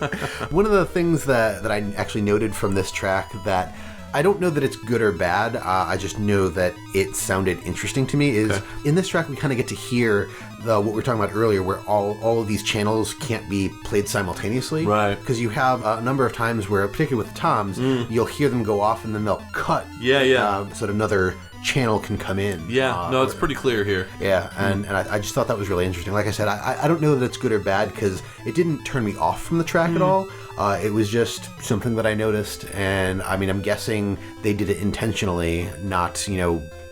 One of the things that I actually noted from this track that I don't know that it's good or bad. I just know that it sounded interesting to me. In this track, we kind of get to hear what we were talking about earlier, where all of these channels can't be played simultaneously. Right. Because you have a number of times where, particularly with the toms, you'll hear them go off and then they'll cut. Yeah. So that another channel can come in. Yeah, no, it's pretty clear here. Yeah, and I just thought that was really interesting. Like I said, I don't know that it's good or bad because it didn't turn me off from the track at all. It was just something that I noticed, and I mean, I'm guessing they did it intentionally, not,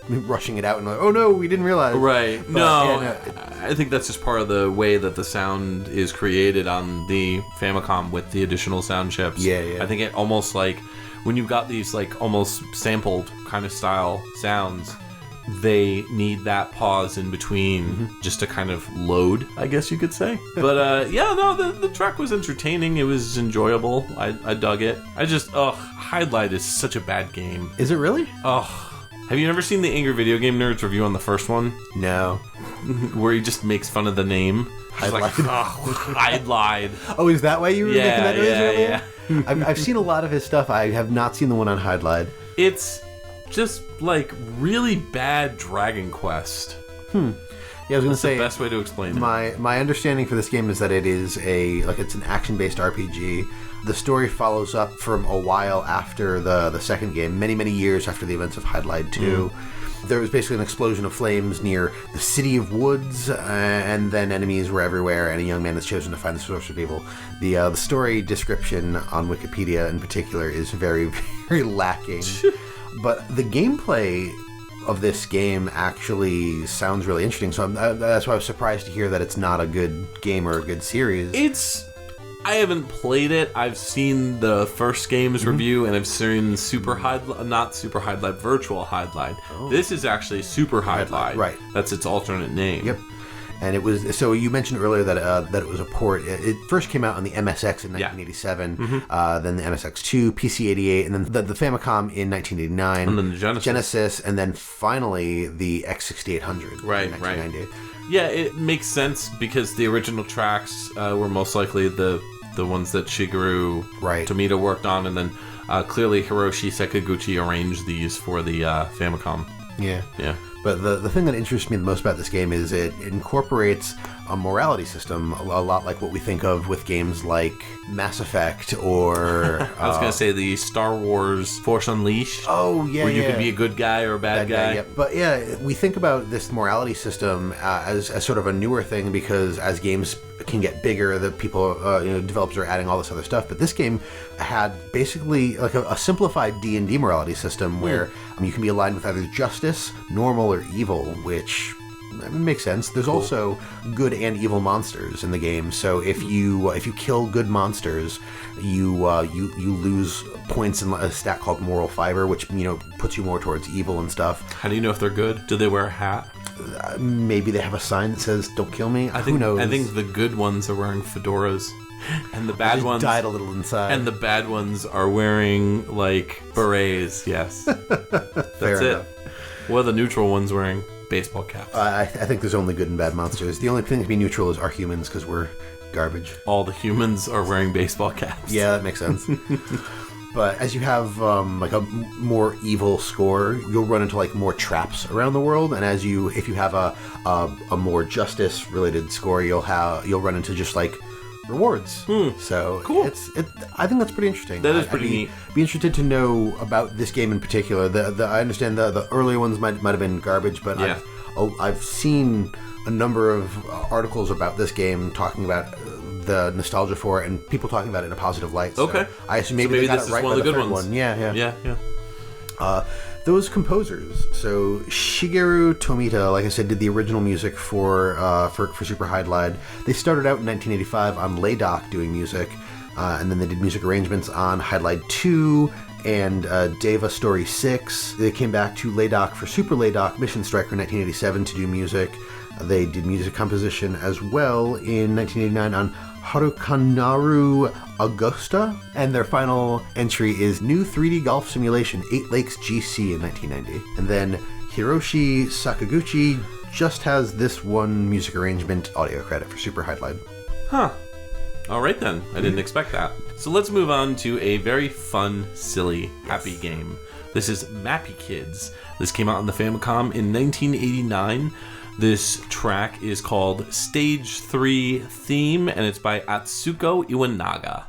rushing it out and like, oh no, we didn't realize. Right. But, no, I think that's just part of the way that the sound is created on the Famicom with the additional sound chips. Yeah. I think it almost like, when you've got these like almost sampled kind of style sounds, they need that pause in between just to kind of load, I guess you could say. But the track was entertaining. It was enjoyable. I dug it. Hydlide is such a bad game. Is it really? Have you never seen the Angry Video Game Nerds review on the first one? No. Where he just makes fun of the name? Hydlide. Hydlide. Oh, is that why you were making that noise earlier? Yeah. I've seen a lot of his stuff. I have not seen the one on Hydlide. It's just like really bad Dragon Quest. Yeah, I was going to say the best way to explain it. My understanding for this game is that it is it's an action-based RPG. The story follows up from a while after the second game, many years after the events of Hydlide 2. There was basically an explosion of flames near the City of Woods, and then enemies were everywhere, and a young man is chosen to find the source of evil. The story description on Wikipedia in particular is very, very lacking. But the gameplay of this game actually sounds really interesting, so that's why I was surprised to hear that it's not a good game or a good series. I haven't played it. I've seen the first game's review, and I've seen Virtual Hydlide. Oh. This is actually Super Hydlide. Right. That's its alternate name. Yep. And it was, so you mentioned earlier that it was a port. It first came out on the MSX in 1987, then the MSX2, PC-88, and then the Famicom in 1989. And then the Genesis, and then finally the X6800 in 1990. Right. Yeah, it makes sense because the original tracks were most likely the ones that Shigeru Tomita worked on, and then clearly Hiroshi Sakaguchi arranged these for the Famicom. Yeah. Yeah. But the thing that interests me the most about this game is it incorporates a morality system a lot like what we think of with games like Mass Effect or... I was going to say the Star Wars Force Unleashed. Oh, yeah, where you can be a good guy or a bad guy. Yeah. But yeah, we think about this morality system as sort of a newer thing because as games can get bigger, the people, developers are adding all this other stuff. But this game had basically like a simplified D&D morality system where you can be aligned with either justice, normal, or evil, which... It makes sense. There's also good and evil monsters in the game. So if you kill good monsters, you lose points in a stat called Moral Fiber, which puts you more towards evil and stuff. How do you know if they're good? Do they wear a hat? Maybe they have a sign that says "Don't kill me." Who knows? I think the good ones are wearing fedoras, and the bad ones died a little inside. And the bad ones are wearing like berets. Yes, that's Fair it. enough. What are the neutral ones wearing? Baseball caps. I think there's only good and bad monsters. The only thing to be neutral is our humans because we're garbage. All the humans are wearing baseball caps. Yeah, that makes sense. But as you have like a more evil score, you'll run into like more traps around the world, and if you have a more justice related score, you'll run into just like rewards. So cool. I think that's pretty interesting. That is pretty neat. Be interested to know about this game in particular. I understand the earlier ones might have been garbage, but yeah. I've seen a number of articles about this game talking about the nostalgia for it and people talking about it in a positive light. So okay. I assume maybe they got this it right is one by of the the good third ones. one. Yeah. Those composers. So Shigeru Tomita, like I said, did the original music for Super Hydlide. They started out in 1985 on Laydock doing music, and then they did music arrangements on Hydlide 2 and Deva Story 6. They came back to Laydock for Super Laydock Mission Striker in 1987 to do music. They did music composition as well in 1989 on Harukanaru Augusta, and their final entry is New 3D Golf Simulation 8 Lakes GC in 1990. And then Hiroshi Sakaguchi just has this one music arrangement audio credit for Super Hydlide. Huh. All right then. I didn't expect that. So let's move on to a very fun, silly, happy game. This is Mappy Kids. This came out on the Famicom in 1989. This track is called Stage 3 Theme, and it's by Atsuko Iwanaga.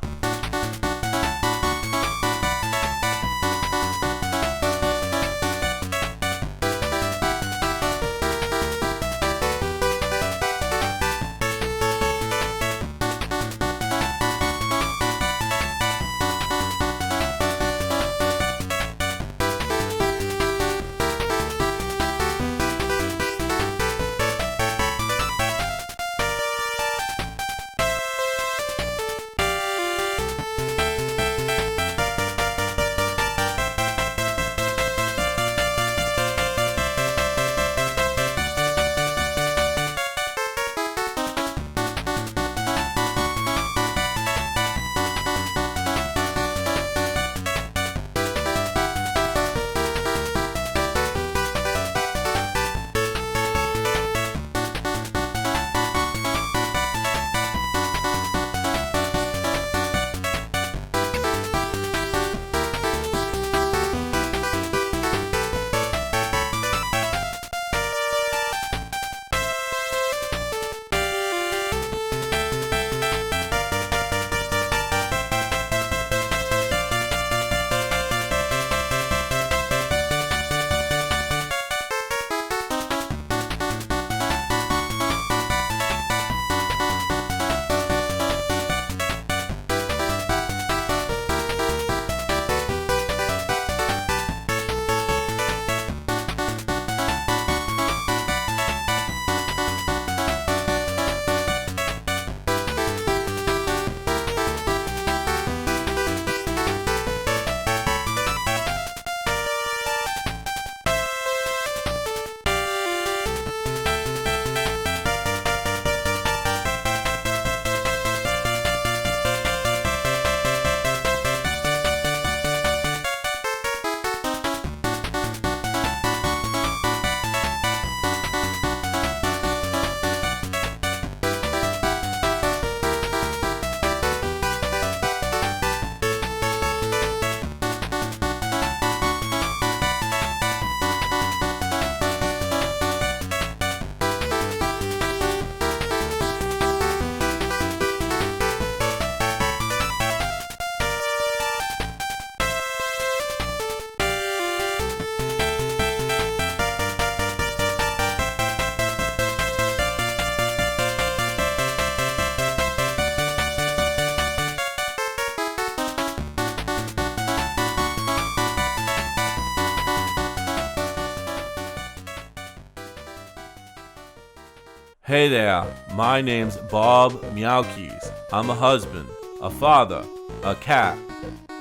Hey there, my name's Bob Meowkeys. I'm a husband, a father, a cat.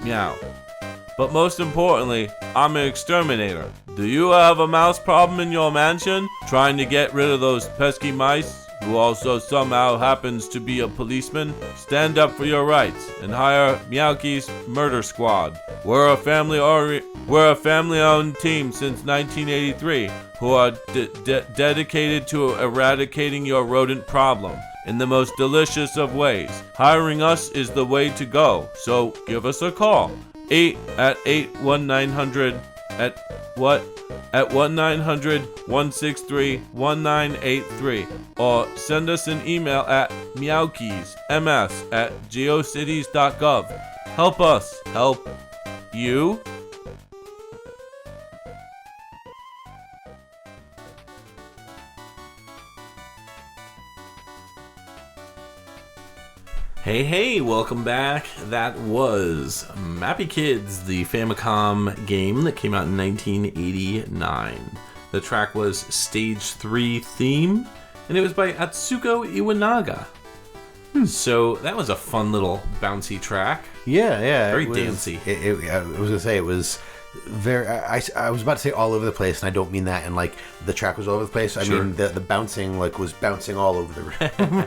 Meow. But most importantly, I'm an exterminator. Do you have a mouse problem in your mansion? Trying to get rid of those pesky mice? Who also somehow happens to be a policeman? Stand up for your rights and hire Meowkeys Murder Squad. We're a family-owned team since 1983 who are dedicated to eradicating your rodent problem in the most delicious of ways. Hiring us is the way to go, so give us a call. 81900 at 1-900-163-1983 or send us an email at meowkeysms@geocities.gov. Help us help you. Hey, welcome back. That was Mappy Kids, the Famicom game that came out in 1989. The track was Stage 3 Theme, and it was by Atsuko Iwanaga. So that was a fun little bouncy track. Yeah. Very dancey. I was going to say, it was very... I was about to say all over the place, and I don't mean that, and like the track was all over the place. I mean the bouncing was bouncing all over the room.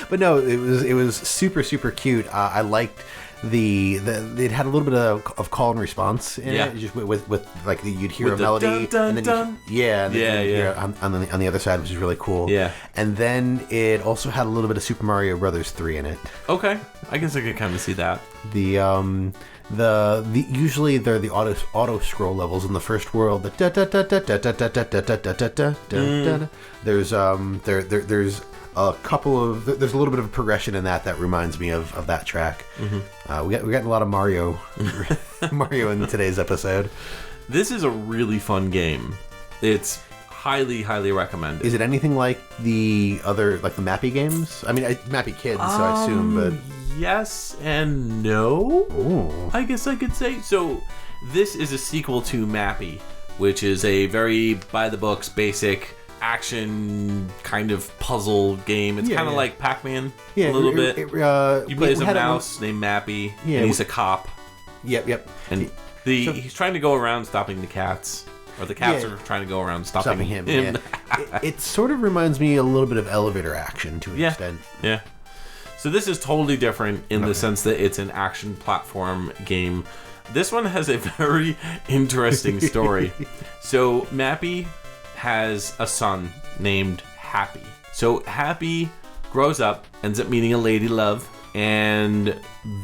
But no, it was super, super cute. I liked it had a little bit of call and response in it, just with like you'd hear with a melody, dun, dun, and then dun. you'd hear on the other side, which is really cool. Yeah, and then it also had a little bit of Super Mario Brothers 3 in it. Okay, I guess I could kind of see that. The usually they're the auto scroll levels in the first world. There's a couple of there's a little bit of progression in that reminds me of that track. We got a lot of Mario in today's episode. This is a really fun game. It's highly recommended. Is it anything like the other, like the Mappy games? I mean, Mappy Kids, so I assume, but yes and no. Ooh. I guess I could say so. This is a sequel to Mappy, which is a very by the books, basic action kind of puzzle game. It's kind of like Pac-Man a little bit. You play as a mouse named Mappy, and he's a cop. Yep. And he's trying to go around stopping the cats. Or the cats are trying to go around stopping him. Yeah. it sort of reminds me a little bit of elevator action to an extent. Yeah. So this is totally different in the sense that it's an action platform game. This one has a very interesting story. So Mappy has a son named Happy. So Happy grows up, ends up meeting a lady love, and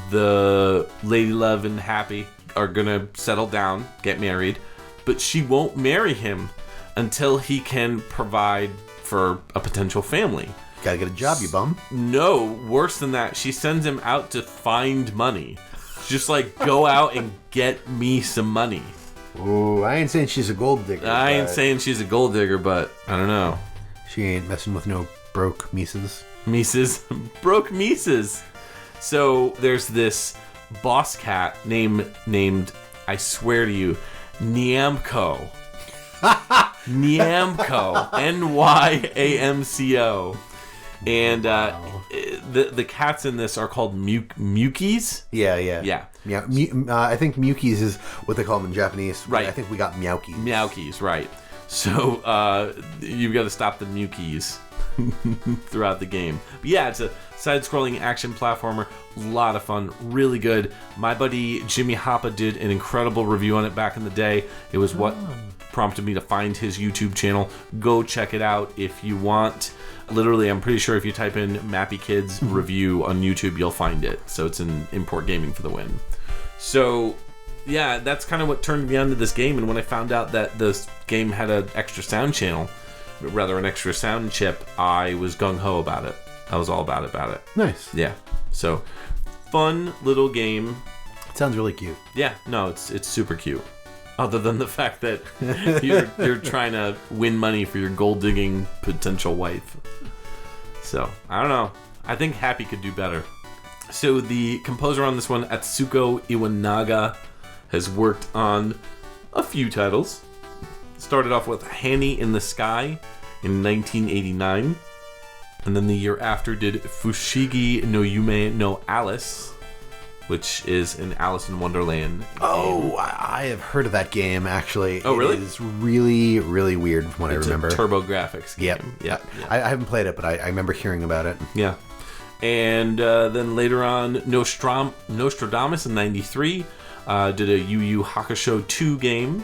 the lady love and Happy are gonna settle down, get married, but she won't marry him until he can provide for a potential family. Gotta get a job, you bum. No, worse than that, she sends him out to find money. Just like, go out and get me some money. Ooh, I ain't saying she's a gold digger. I ain't saying she's a gold digger, but I don't know. She ain't messing with no broke Mises. Broke Mises. So there's this boss cat named, I swear to you, Namco. Namco. Nyamco. And the cats in this are called Mukies. Yeah. I think Mukies is what they call them in Japanese. Right. I think we got Meowkies. Meowkies, right. So you've got to stop the Mukies throughout the game. But yeah, it's a side-scrolling action platformer. A lot of fun. Really good. My buddy Jimmy Hoppa did an incredible review on it back in the day. It was what prompted me to find his YouTube channel. Go check it out if you want. Literally, I'm pretty sure if you type in Mappy Kids review on YouTube, you'll find it. So it's in Import Gaming for the win. So yeah, that's kind of what turned me on to this game. And when I found out that this game had an extra sound channel, rather an extra sound chip, I was gung-ho about it. I was all about it. Nice. Yeah. So fun little game. It sounds really cute. Yeah, no, it's super cute. Other than the fact that you're trying to win money for your gold digging potential wife. So, I don't know. I think Happy could do better. So the composer on this one, Atsuko Iwanaga, has worked on a few titles. Started off with Hanny in the Sky in 1989. And then the year after did Fushigi no Yume no Alice, which is an Alice in Wonderland game. Oh, I have heard of that game, actually. Oh, really? It is really, really weird from what I remember. It's a TurboGrafx game. Yep. I haven't played it, but I remember hearing about it. Yeah. And then later on, Nostradamus in 93 did a Yu Yu Hakusho 2 game.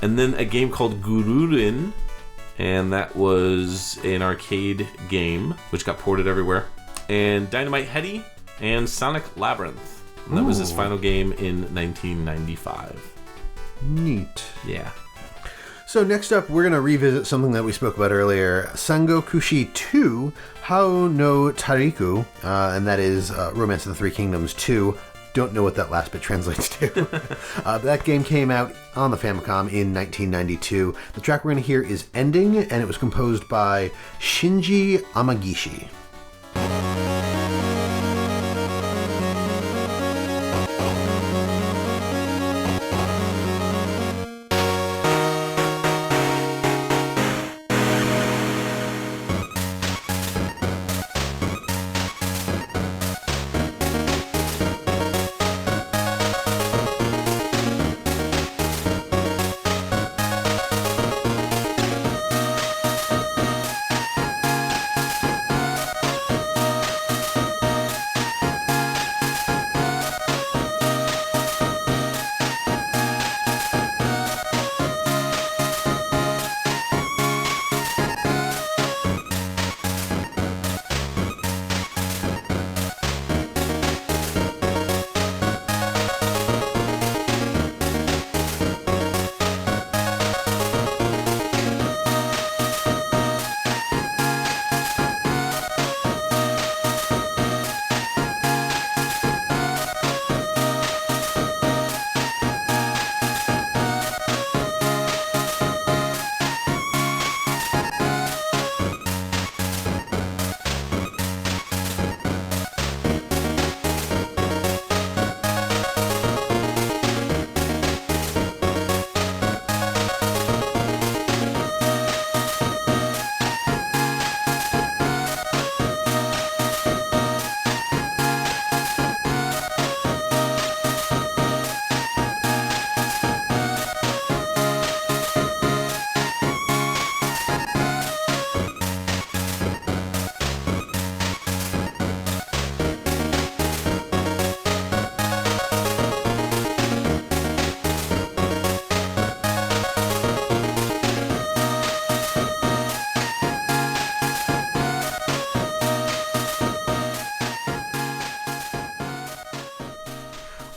And then a game called Gururin, and that was an arcade game, which got ported everywhere. And Dynamite Heady and Sonic Labyrinth. And that was his final game in 1995. Neat. Yeah. So next up, we're going to revisit something that we spoke about earlier, Sangokushi 2, Hao no Tariku, and that is Romance of the Three Kingdoms 2. Don't know what that last bit translates to. That game came out on the Famicom in 1992. The track we're going to hear is Ending, and it was composed by Shinji Amagishi.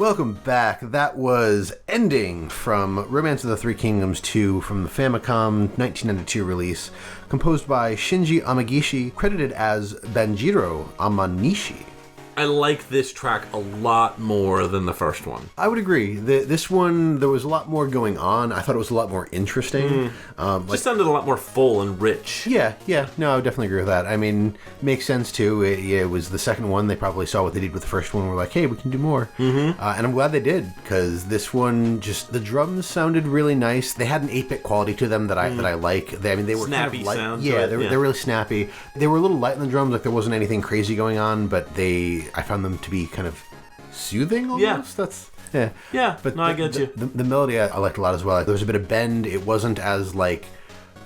Welcome back. That was Ending from Romance of the Three Kingdoms 2 from the Famicom 1992 release, composed by Shinji Amagishi, credited as Banjiro Amanishi. I like this track a lot more than the first one. I would agree. This one, there was a lot more going on. I thought it was a lot more interesting. Just sounded a lot more full and rich. Yeah. No, I would definitely agree with that. I mean, makes sense too. It was the second one. They probably saw what they did with the first one. We're like, hey, we can do more. And I'm glad they did, because this one, just the drums sounded really nice. They had an 8-bit quality to them that I like. They were snappy kind of light. sounds. Yeah, they're really snappy. They were a little light on the drums, like there wasn't anything crazy going on, but I found them to be kind of soothing almost. But I get you. The melody I liked a lot as well. Like, there was a bit of bend. It wasn't as like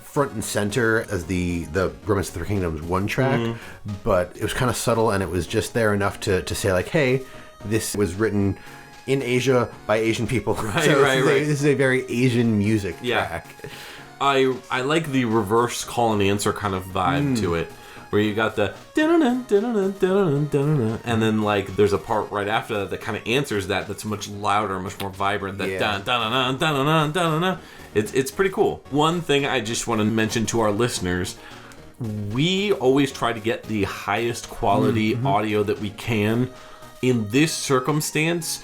front and center as the Romance of the Three Kingdoms 1 track, but it was kind of subtle, and it was just there enough to say like, hey, this was written in Asia by Asian people. Right. This is a very Asian music track. I like the reverse call and answer kind of vibe to it, where you got the and then like there's a part right after that kind of answers that's much louder, much more vibrant. It's pretty cool. One thing I just want to mention to our listeners: we always try to get the highest quality audio that we can. In this circumstance,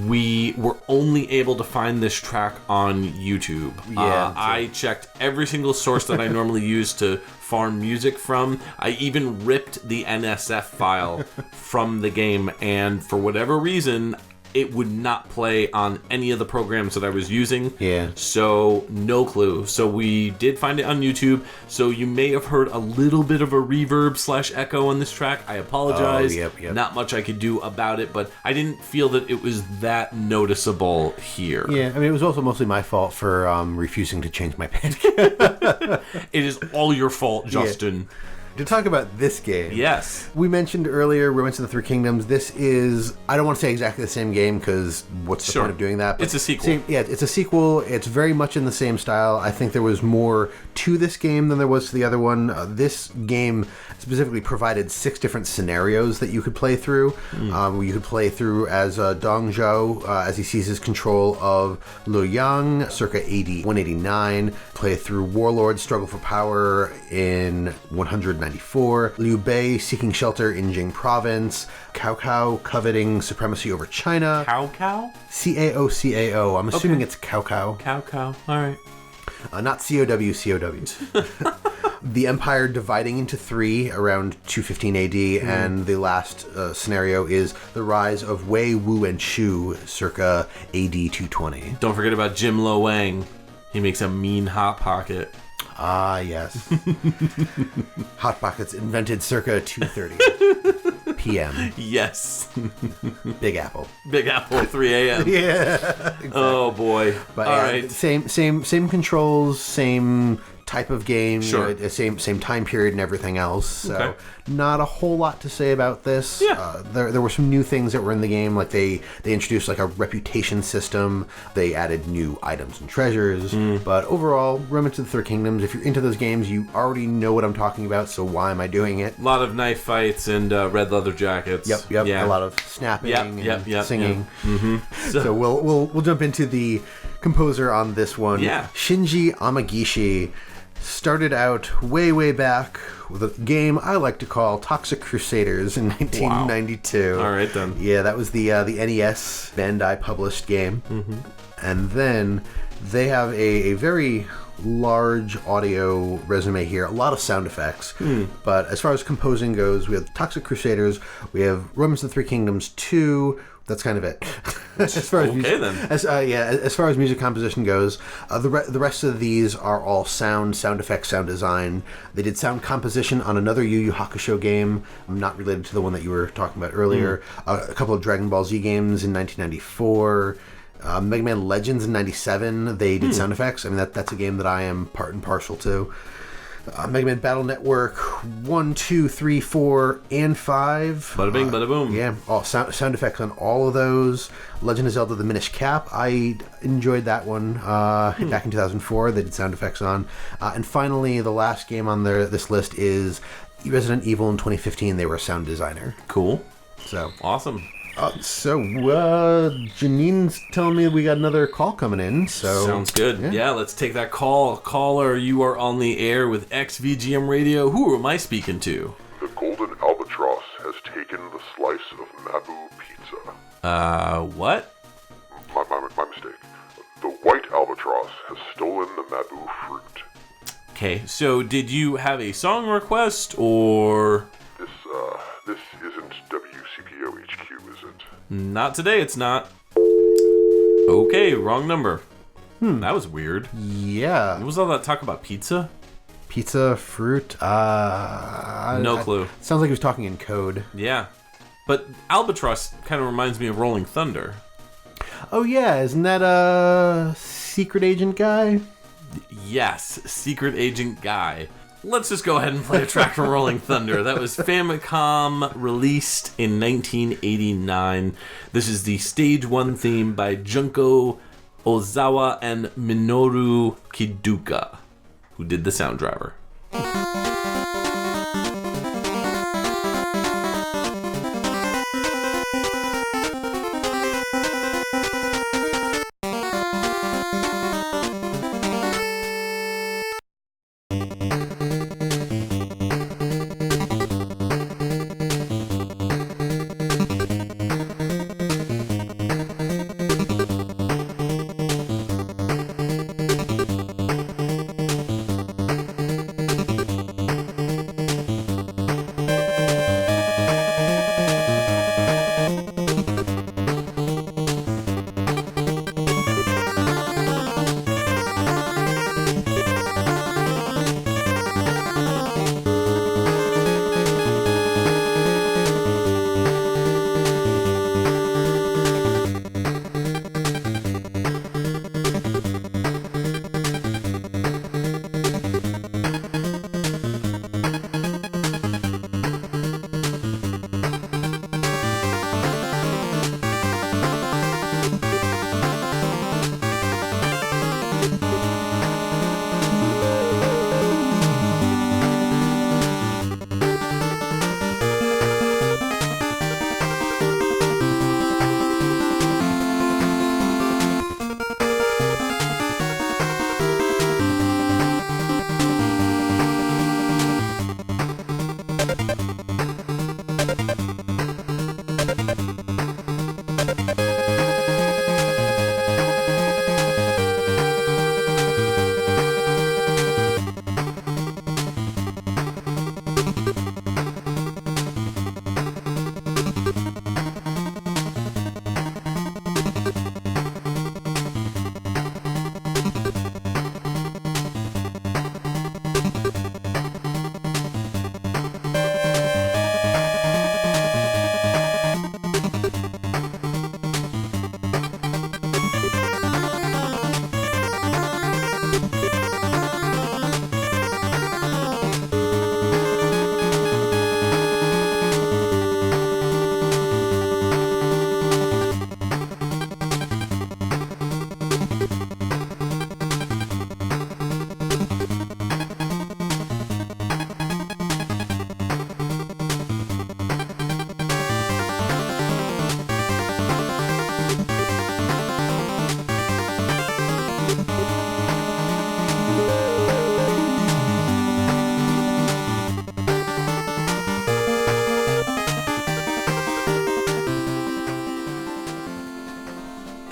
we were only able to find this track on YouTube. I checked every single source that I normally use to farm music from. I even ripped the NSF file from the game, and for whatever reason, it would not play on any of the programs that I was using. So, no clue. So we did find it on YouTube. So you may have heard a little bit of a reverb/echo on this track. I apologize. Not much I could do about it, but I didn't feel that it was that noticeable here. Yeah, I mean, it was also mostly my fault for refusing to change my pick. It is all your fault, Justin. To talk about this game. Yes. We mentioned earlier Romance of the Three Kingdoms. This is, I don't want to say exactly the same game, because what's the point of doing that? But it's a sequel. It's a sequel. It's very much in the same style. I think there was more to this game than there was to the other one. This game specifically provided 6 different scenarios that you could play through. You could play through as Dong Zhou as he seizes control of Luoyang circa AD 189. Play through Warlord's struggle for power in 194. Liu Bei seeking shelter in Jing province. Cao Cao coveting supremacy over China. Cao Cao? CAO. I'm assuming it's Cao Cao. Cao Cao. All right. Not COW. The Empire dividing into 3 around 215 AD, and the last scenario is the rise of Wei Wu and Shu circa AD 220. Don't forget about Jim Lo Wang. He makes a mean hot pocket. Ah, yes. Hot Pockets invented circa 2:30 p.m. Yes. Big Apple. Big Apple, 3 a.m. Yeah. Exactly. Oh, boy. But all right. Same controls, same type of game, same time period and everything else. So not a whole lot to say about this. There were some new things that were in the game, like they introduced like a reputation system. They added new items and treasures. But overall, Romance of the Three Kingdoms, if you're into those games, you already know what I'm talking about, so why am I doing it? A lot of knife fights and red leather jackets. Yep. A lot of snapping and singing. So we'll jump into the composer on this one. Shinji Amagishi started out way back with a game I like to call Toxic Crusaders in 1992. All right, then. Yeah, that was the NES Bandai published game. And then they have a very large audio resume here, a lot of sound effects. But as far as composing goes, we have Toxic Crusaders, we have Romance of the Three Kingdoms 2. That's kind of it. As far as music composition goes, the rest of these are all sound effects, sound design. They did sound composition on another Yu Yu Hakusho game, not related to the one that you were talking about earlier. A couple of Dragon Ball Z games in 1994. Mega Man Legends in 97. They did sound effects. I mean, that's a game that I am part and parcel to. Mega Man Battle Network 1, 2, 3, 4, and 5. Bada bing, bada boom. Yeah, all sound effects on all of those. Legend of Zelda: The Minish Cap. I enjoyed that one back in 2004. They did sound effects on. And finally, the last game on this list is Resident Evil in 2015. They were a sound designer. Cool. So awesome. Janine's telling me we got another call coming in, so... Sounds good. Yeah, let's take that call. Caller, you are on the air with XVGM Radio. Who am I speaking to? The golden albatross has taken the slice of Mabu pizza. What? My mistake. The white albatross has stolen the Mabu fruit. Okay, so did you have a song request, or... This isn't WCPO HQ, is it? Not today, it's not. Okay, wrong number. That was weird. Yeah. What was all that talk about pizza? Pizza, fruit, No clue. Sounds like he was talking in code. Yeah. But Albatross kind of reminds me of Rolling Thunder. Oh yeah, isn't that a secret agent guy? Yes, Secret Agent Guy. Let's just go ahead and play a track from Rolling Thunder. That was Famicom, released in 1989. This is the Stage 1 theme by Junko Ozawa and Minoru Kiduka, who did the sound driver.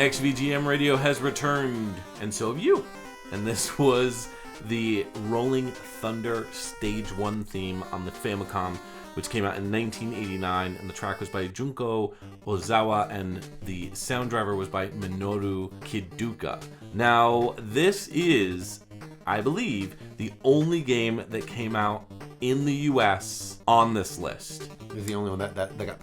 XVGM Radio has returned, and so have you. And this was the Rolling Thunder Stage 1 theme on the Famicom, which came out in 1989, and the track was by Junko Ozawa, and the sound driver was by Minoru Kiduka. Now, this is, I believe, the only game that came out in the US on this list. It was the only one that got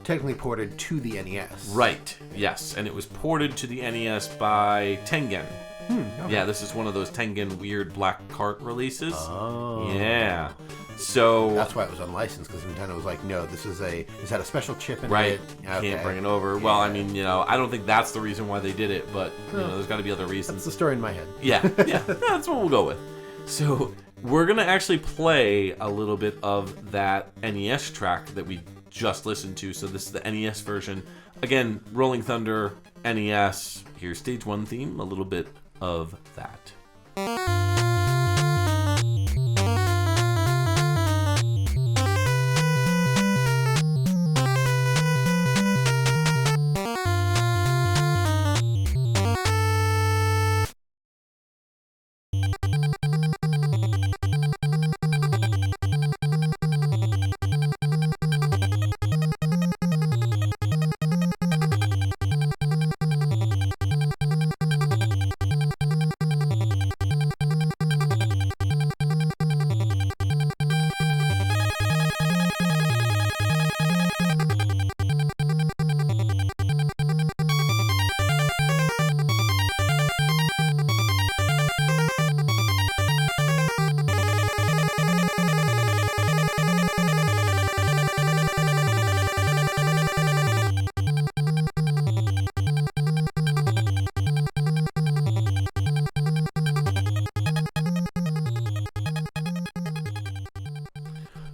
technically ported to the NES. Right, yes, and it was ported to the NES by Tengen. Okay. Yeah, this is one of those Tengen weird black cart releases. Oh. Yeah. So that's why it was unlicensed, because Nintendo was like, no, this had a special chip in right, it. Okay. Can't bring it over. Yeah. Well, I mean, I don't think that's the reason why they did it, but there's got to be other reasons. That's the story in my head. Yeah, that's what we'll go with. So we're gonna actually play a little bit of that NES track that we just listened to. So this is the NES version. Again, Rolling Thunder, NES. Here's stage 1 theme, a little bit of that.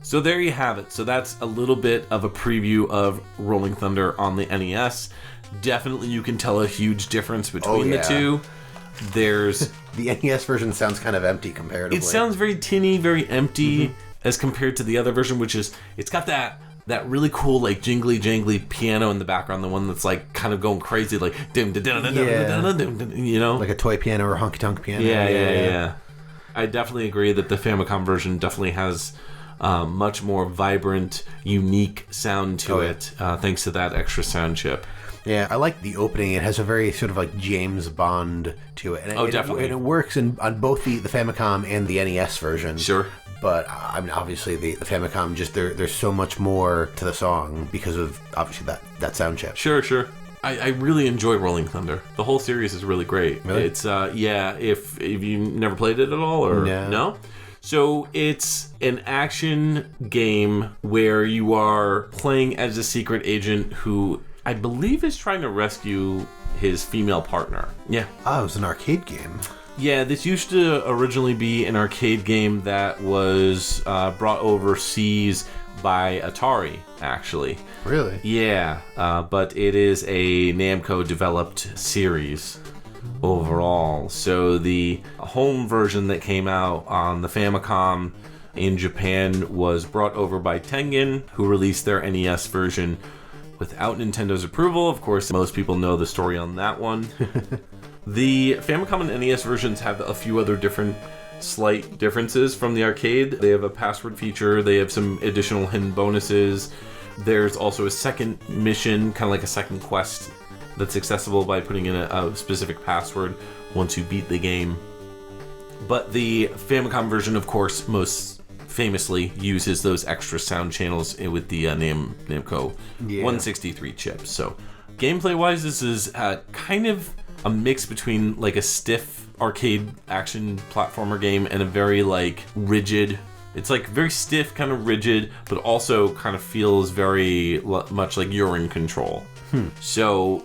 So there you have it. So that's a little bit of a preview of Rolling Thunder on the NES. Definitely you can tell a huge difference between the two. There's the NES version sounds kind of empty comparatively. It sounds very tinny, very empty as compared to the other version, which is it's got that really cool like jingly jangly piano in the background, the one that's like kind of going crazy, like dim da da da da da, you know, like a toy piano or a honky tonk piano. Yeah. I definitely agree that the Famicom version definitely has much more vibrant, unique sound to it, thanks to that extra sound chip. Yeah, I like the opening. It has a very sort of like James Bond to it. And definitely. And it works on both the Famicom and the NES version. Sure. But, I mean, obviously, the Famicom, just there's so much more to the song because of, obviously, that sound chip. Sure. I really enjoy Rolling Thunder. The whole series is really great. Really? It's, if you never played it at all, or no? So it's an action game where you are playing as a secret agent who I believe is trying to rescue his female partner. Yeah. Oh, it was an arcade game. Yeah, this used to originally be an arcade game that was brought overseas by Atari, actually. Really? Yeah, but it is a Namco-developed series overall. So the home version that came out on the Famicom in Japan was brought over by Tengen, who released their NES version without Nintendo's approval. Of course, most people know the story on that one. The Famicom and NES versions have a few other slight differences from the arcade. They have a password feature, they have some additional hidden bonuses. There's also a second mission, kind of like a second quest, that's accessible by putting in a specific password once you beat the game. But the Famicom version, of course, most famously uses those extra sound channels with the Namco 163 chips. So gameplay-wise, this is kind of a mix between like a stiff arcade action platformer game and a very like rigid. It's like very stiff, kind of rigid, but also kind of feels very much like you're in control. So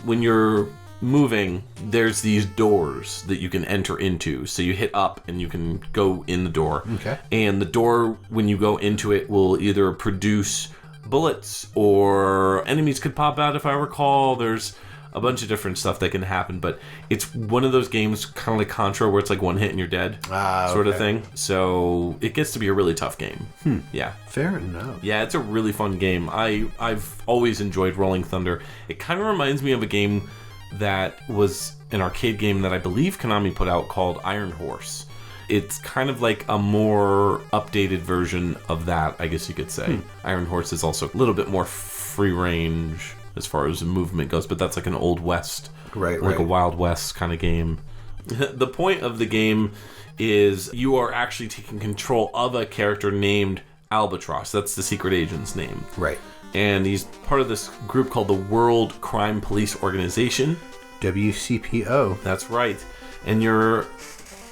when you're moving, there's these doors that you can enter into. So you hit up and you can go in the door. Okay. And the door, when you go into it, will either produce bullets or enemies could pop out, if I recall. There's a bunch of different stuff that can happen, but it's one of those games, kind of like Contra, where it's like one hit and you're dead, sort of thing. So it gets to be a really tough game. Yeah. Fair enough. Yeah, it's a really fun game. I've always enjoyed Rolling Thunder. It kind of reminds me of a game that was an arcade game that I believe Konami put out called Iron Horse. It's kind of like a more updated version of that, I guess you could say. Iron Horse is also a little bit more free range as far as movement goes, but that's like an Old West, like a Wild West kind of game. The point of the game is you are actually taking control of a character named Albatross. That's the secret agent's name. Right. And he's part of this group called the World Crime Police Organization. WCPO. That's right. And you're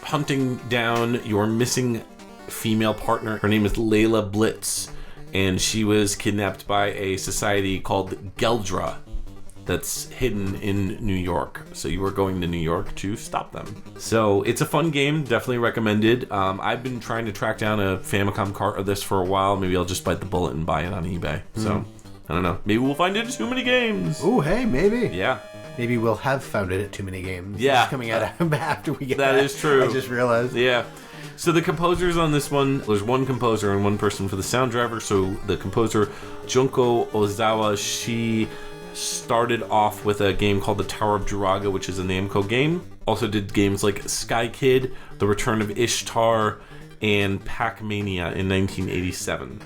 hunting down your missing female partner. Her name is Layla Blitz. And she was kidnapped by a society called Geldra. that's hidden in New York. So you are going to New York to stop them. So it's a fun game, definitely recommended. I've been trying to track down a Famicom cart of this for a while. Maybe I'll just bite the bullet and buy it on eBay. So I don't know. Maybe we'll find it at Too Many Games. Ooh, hey, maybe. Yeah. Maybe we'll have found it at Too Many Games. Yeah. It's coming out after we get that. That is true. I just realized. Yeah. So the composers on this one, there's one composer and one person for the sound driver. So the composer, Junko Ozawa, she started off with a game called The Tower of Jiraga, which is a Namco game. Also did games like Sky Kid, The Return of Ishtar, and Pac-Mania in 1987.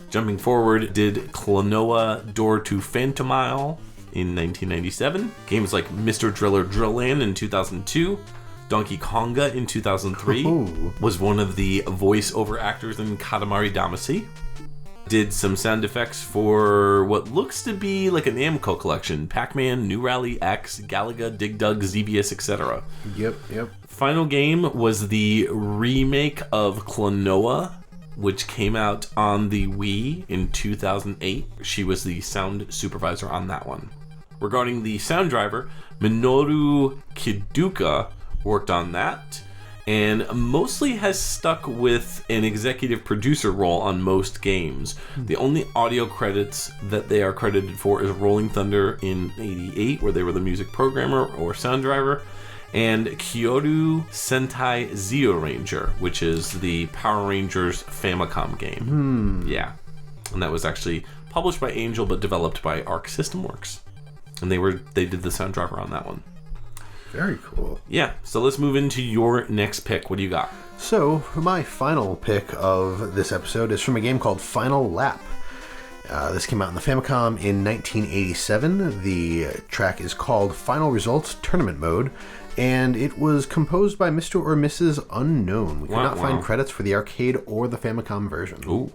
Jumping forward, did Klonoa Door to Phantomile in 1997. Games like Mr. Driller Drill Land in 2002. Donkey Konga in 2003. Ooh. Was one of the voice-over actors in Katamari Damacy. Did some sound effects for what looks to be like an Namco collection. Pac-Man, New Rally X, Galaga, Dig Dug, Xebius, etc. Yep. Final game was the remake of Klonoa, which came out on the Wii in 2008. She was the sound supervisor on that one. Regarding the sound driver, Minoru Kiduka worked on that, and mostly has stuck with an executive producer role on most games. The only audio credits that they are credited for is Rolling Thunder in '88, where they were the music programmer or sound driver, and Kyoto Sentai Zeo Ranger, which is the Power Rangers Famicom game. Yeah. And that was actually published by Angel but developed by Arc System Works. And they did the sound driver on that one. Very cool. Yeah, so let's move into your next pick. What do you got? So, my final pick of this episode is from a game called Final Lap. This came out in the Famicom in 1987. The track is called Final Results Tournament Mode, and it was composed by Mr. or Mrs. Unknown. We could not find credits for the arcade or the Famicom version. Ooh.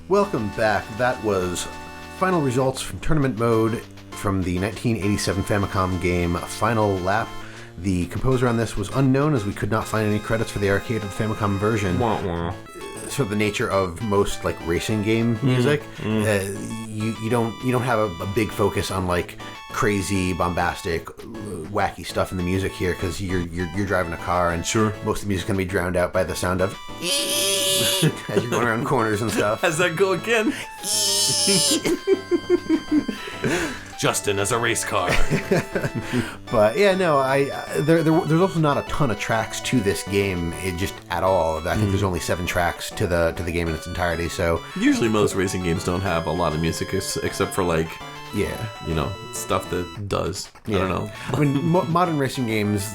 Welcome back. That was Final Results from Tournament Mode from the 1987 Famicom game Final Lap. The composer on this was unknown, as we could not find any credits for the arcade or the Famicom version. sort of the nature of most like racing game music. You don't have a big focus on like crazy, bombastic, wacky stuff in the music here because you're driving a car, and Sure. most of the music's gonna be drowned out by the sound of as you're going around corners and stuff. How's that go again? Justin as a race car. But yeah, no, there's also not a ton of tracks to this game, just at all. I think there's only 7 tracks to the game in its entirety. So Usually most racing games don't have a lot of music except for like, yeah, you know, stuff that does. yeah. I don't know. I mean, modern racing games,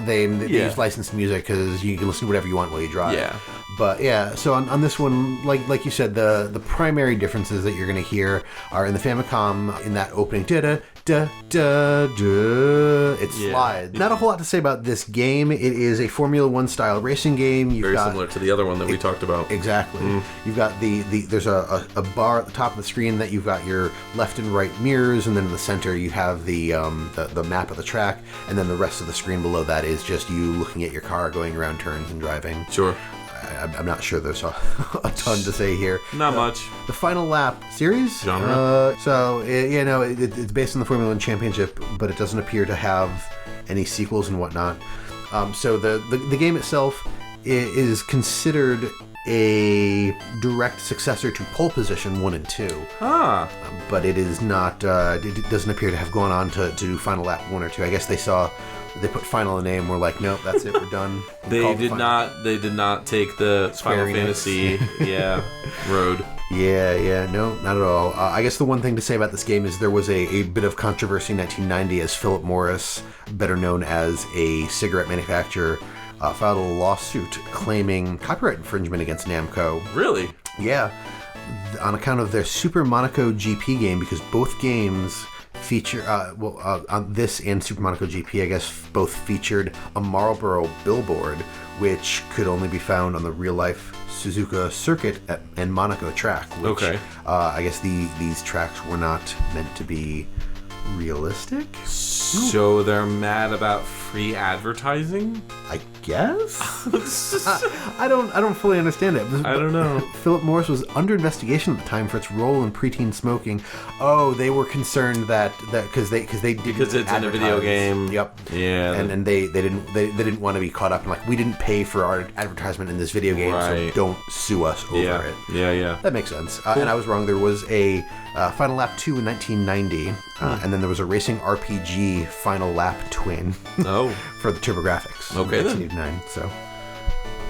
they Yeah. use licensed music because you can listen to whatever you want while you drive. Yeah. But yeah, so on this one, like you said, the primary differences that you're going to hear are in the Famicom, in that opening da da da da. It slides. Not a whole lot to say about this game. It is a Formula One style racing game. Very similar to the other one that we talked about. Exactly. You've got there's a bar at the top of the screen that you've got your left and right mirrors, and then in the center you have the map of the track, and then the rest of the screen below that is just you looking at your car going around turns and driving. Sure. I'm not sure there's a ton to say here. Not much. The Final Lap series Genre. It's based on the Formula One Championship, but it doesn't appear to have any sequels and whatnot. So the game itself is considered a direct successor to Pole Position 1 and 2. Ah. But it is not. It doesn't appear to have gone on to do Final Lap 1 or 2. I guess they put Final in the name. We're like, nope, that's it. We're done. They did not take the Final Fantasy road. Yeah, no, not at all. I guess the one thing to say about this game is there was a bit of controversy in 1990 as Philip Morris, better known as a cigarette manufacturer, filed a lawsuit claiming copyright infringement against Namco. Really? Yeah, on account of their Super Monaco GP game, because both games feature, on this and Super Monaco GP, I guess, both featured a Marlboro billboard, which could only be found on the real-life Suzuka circuit and Monaco track. Which, Okay. I guess these tracks were not meant to be realistic. So they're mad about free advertising? I guess. I don't fully understand it. I don't know. Philip Morris was under investigation at the time for its role in preteen smoking. Oh, they were concerned that because they didn't Because it's in a video advertise. game. Yep. Yeah. And they didn't want to be caught up in like, we didn't pay for our advertisement in this video game, Right. so don't sue us over yeah. it. Yeah. That makes sense. And I was wrong. There was a Final Lap 2 in 1990, and then there was a racing RPG Final Lap Twin Oh. for the TurboGrafx. Okay, then. 1989.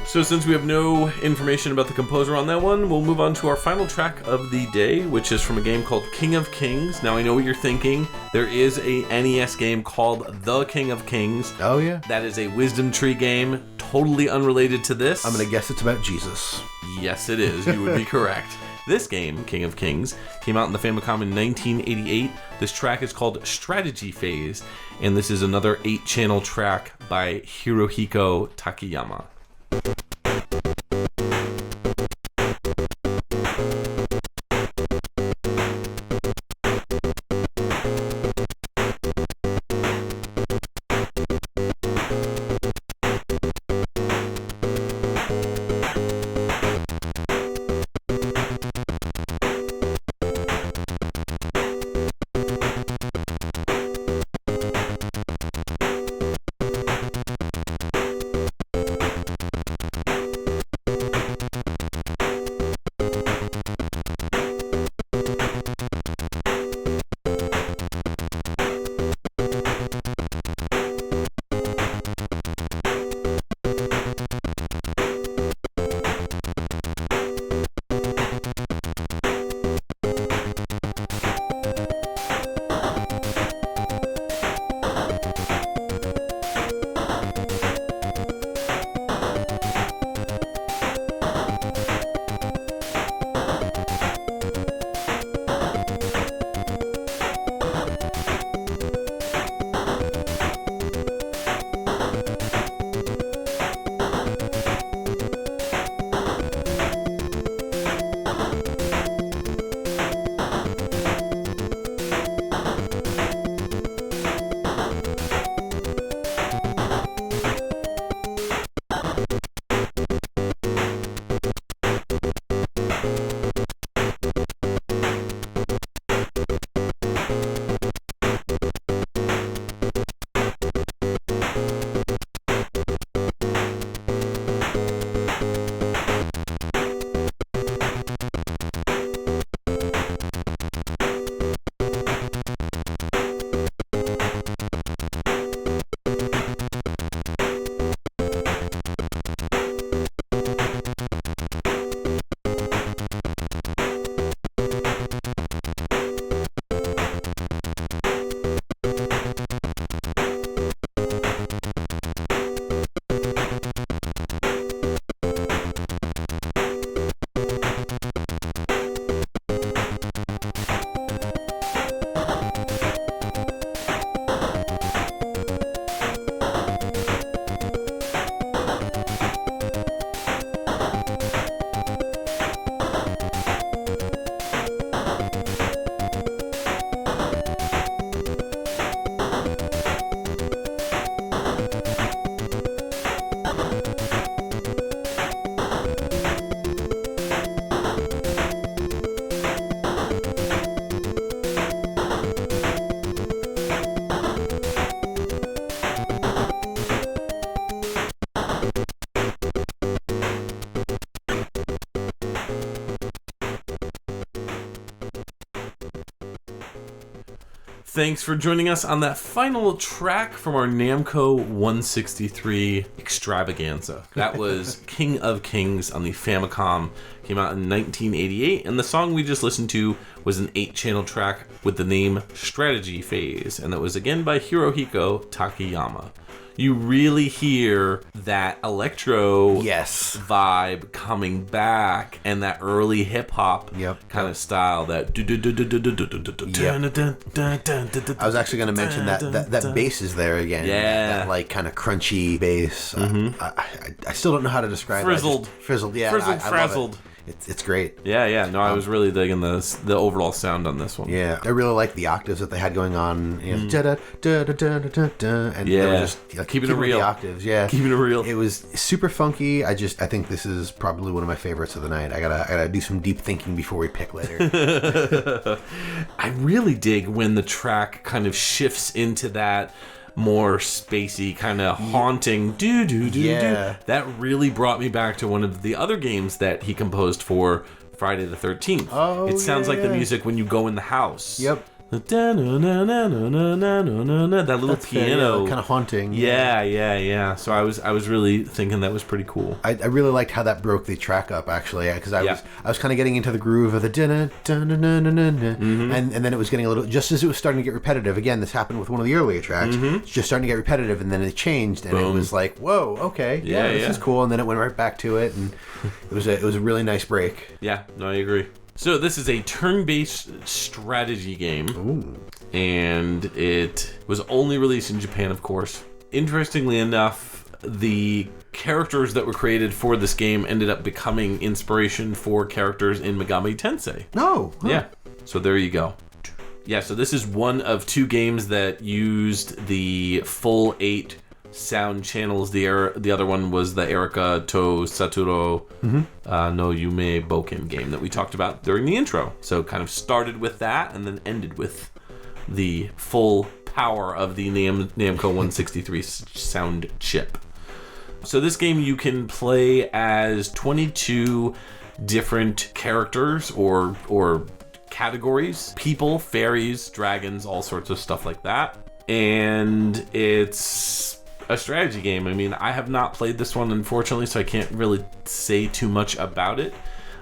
So since we have no information about the composer on that one, we'll move on to our final track of the day, which is from a game called King of Kings. Now I know what you're thinking. There is a NES game called The King of Kings. Oh yeah. That is a Wisdom Tree game, totally unrelated to this. I'm gonna guess it's about Jesus. Yes, it is. You would be correct. This game, King of Kings, came out in the Famicom in 1988. This track is called Strategy Phase, and this is another 8-channel track by Hirohiko Takayama. Thanks for joining us on that final track from our Namco 163 extravaganza. That was King of Kings on the Famicom. Came out in 1988, and the song we just listened to was an 8-channel track with the name Strategy Phase, and that was again by Hirohiko Takayama. You really hear that electro vibe coming back, and that early hip hop kind of style. That I was actually going to mention that bass is there again. Yeah, that like kind of crunchy bass. I still don't know how to describe frizzled. it. Frizzled, yeah, frizzled, frazzled. It's great. Yeah. No, I was really digging the overall sound on this one. Yeah, I really like the octaves that they had going on. You know, and they were just keeping it real. The octaves, keeping it real. It was super funky. I think this is probably one of my favorites of the night. I gotta do some deep thinking before we pick later. I really dig when the track kind of shifts into that more spacey, kind of haunting That really brought me back to one of the other games that he composed for Friday the 13th. It sounds like the music when you go in the house. Yep. That little piano, kind of haunting. Yeah. So I was really thinking that was pretty cool. I really liked how that broke the track up, actually, because I was kind of getting into the groove of the and then it was getting a little, just as it was starting to get repetitive. Again, this happened with one of the earlier tracks. It's just starting to get repetitive, and then it changed, and it was like, whoa, okay, this is cool, and then it went right back to it, and it was a really nice break. Yeah, no, I agree. So this is a turn-based strategy game. Ooh. And it was only released in Japan, of course. Interestingly enough, the characters that were created for this game ended up becoming inspiration for characters in Megami Tensei. No. Huh. Yeah. So there you go. Yeah, so this is one of 2 games that used the full 8 sound channels. The other one was the Erika to Satoru no Yume Boken game that we talked about during the intro. So kind of started with that and then ended with the full power of the Namco 163 sound chip. So this game you can play as 22 different characters or categories: people, fairies, dragons, all sorts of stuff like that. And it's a strategy game. I mean, I have not played this one, unfortunately, so I can't really say too much about it.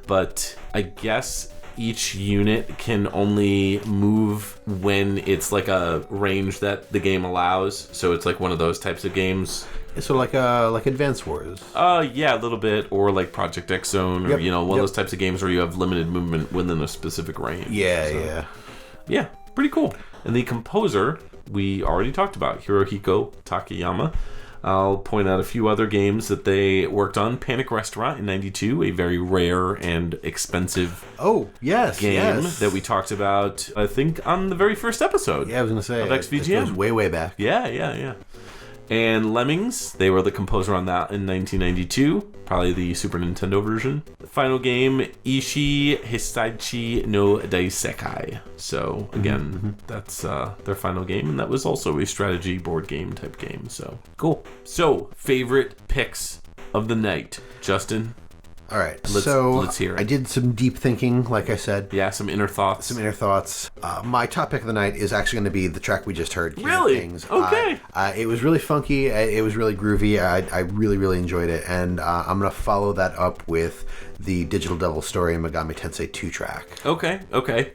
But I guess each unit can only move when it's like a range that the game allows. So it's like one of those types of games. It's sort of like Advance Wars. Yeah, a little bit, or like Project X Zone, or one of those types of games where you have limited movement within a specific range. Yeah, pretty cool. And the composer we already talked about, Hirohiko Takayama. I'll point out a few other games that they worked on. Panic Restaurant in '92, a very rare and expensive game that we talked about, I think, on the very first episode. Yeah, I was going to say. Of XVGM. It goes way back. Yeah. And Lemmings, they were the composer on that in 1992, probably the Super Nintendo version. The final game, Ishi Hisaichi no Daisekai. So, again, that's their final game, and that was also a strategy board game type game, so cool. So, favorite picks of the night, Justin? All right, let's hear it. I did some deep thinking, like I said. Yeah, some inner thoughts. My top pick of the night is actually going to be the track we just heard, King Really? of Kings. Okay. It was really funky. It was really groovy. I really, really enjoyed it. And I'm going to follow that up with the Digital Devil Story and Megami Tensei 2 track. Okay.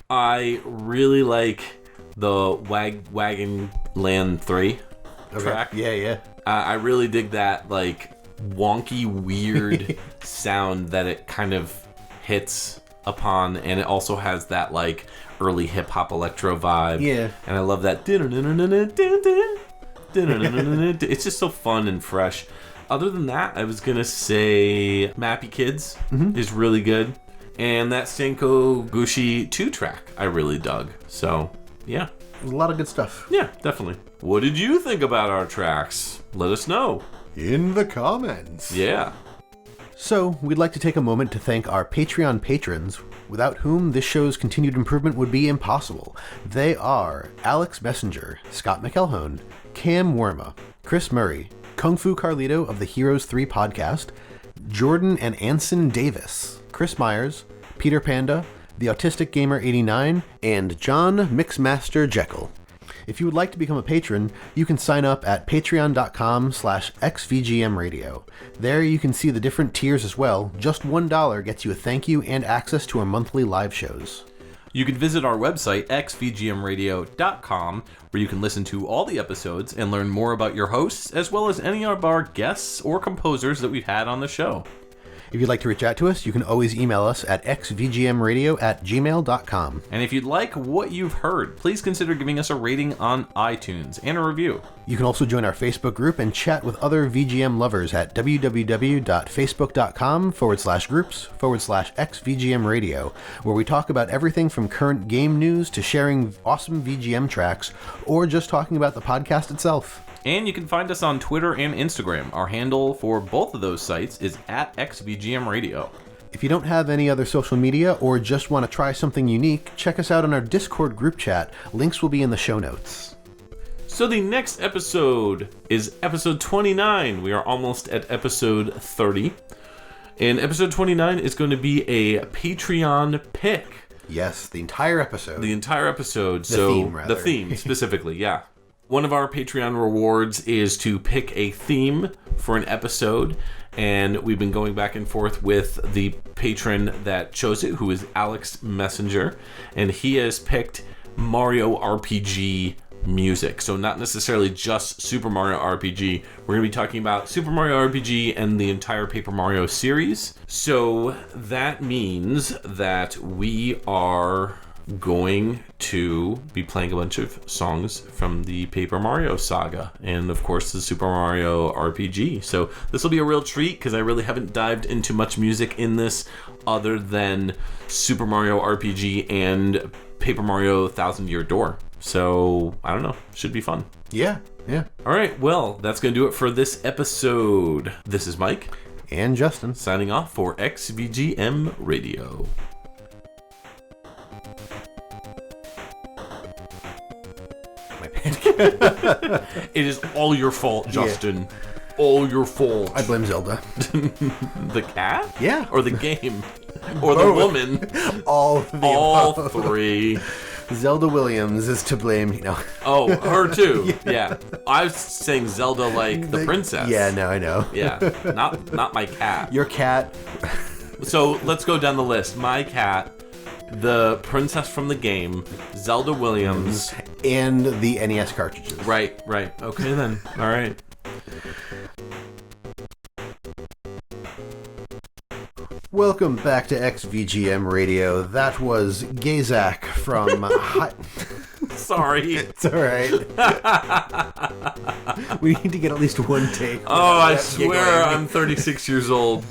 I really like the Wagyan Land 3 track. Yeah. I really dig that, like, wonky, weird sound that it kind of hits upon, and it also has that like early hip hop electro vibe. Yeah, and I love that. It's just so fun and fresh. Other than that, I was gonna say Mappy Kids is really good, and that Senko Gushi 2 track I really dug. So yeah, a lot of good stuff. Yeah, definitely. What did you think about our tracks? Let us know in the comments. Yeah. So, we'd like to take a moment to thank our Patreon patrons, without whom this show's continued improvement would be impossible. They are Alex Messenger, Scott McElhone, Cam Worma, Chris Murray, Kung Fu Carlito of the Heroes 3 podcast, Jordan and Anson Davis, Chris Myers, Peter Panda, The Autistic Gamer 89, and John Mixmaster Jekyll. If you would like to become a patron, you can sign up at patreon.com/XVGM Radio. There you can see the different tiers as well. Just $1 gets you a thank you and access to our monthly live shows. You can visit our website, xvgmradio.com, where you can listen to all the episodes and learn more about your hosts, as well as any of our guests or composers that we've had on the show. If you'd like to reach out to us, you can always email us at xvgmradio@gmail.com. And if you'd like what you've heard, please consider giving us a rating on iTunes and a review. You can also join our Facebook group and chat with other VGM lovers at www.facebook.com/groups/XVGM Radio, where we talk about everything from current game news to sharing awesome VGM tracks, or just talking about the podcast itself. And you can find us on Twitter and Instagram. Our handle for both of those sites is @XVGM Radio. If you don't have any other social media or just want to try something unique, check us out on our Discord group chat. Links will be in the show notes. So the next episode is episode 29. We are almost at episode 30. And episode 29 is going to be a Patreon pick. Yes, the entire episode. The entire episode. The theme specifically, yeah. One of our Patreon rewards is to pick a theme for an episode, and we've been going back and forth with the patron that chose it, who is Alex Messenger, and he has picked Mario RPG music. So not necessarily just Super Mario RPG. We're going to be talking about Super Mario RPG and the entire Paper Mario series. So that means that we are going to be playing a bunch of songs from the Paper Mario saga and of course the Super Mario RPG. So this will be a real treat because I really haven't dived into much music in this other than Super Mario RPG and Paper Mario Thousand Year Door. So I don't know, should be fun. Yeah. All right, well, that's going to do it for this episode. This is Mike And Justin signing off for XVGM Radio. It is all your fault, Justin. Yeah. All your fault. I blame Zelda. The cat? Yeah. Or the game? Or the woman? All three. Zelda Williams is to blame, you know. Oh, her too. Yeah. I was saying Zelda like the princess. Yeah, no, I know. Yeah. Not my cat. Your cat. So let's go down the list. My cat, the princess from the game, Zelda Williams, and the NES cartridges. Right. Okay then. All right. Welcome back to XVGM Radio. That was Gazak from... Sorry. It's alright. We need to get at least one take. Oh, I swear I'm 36 years old.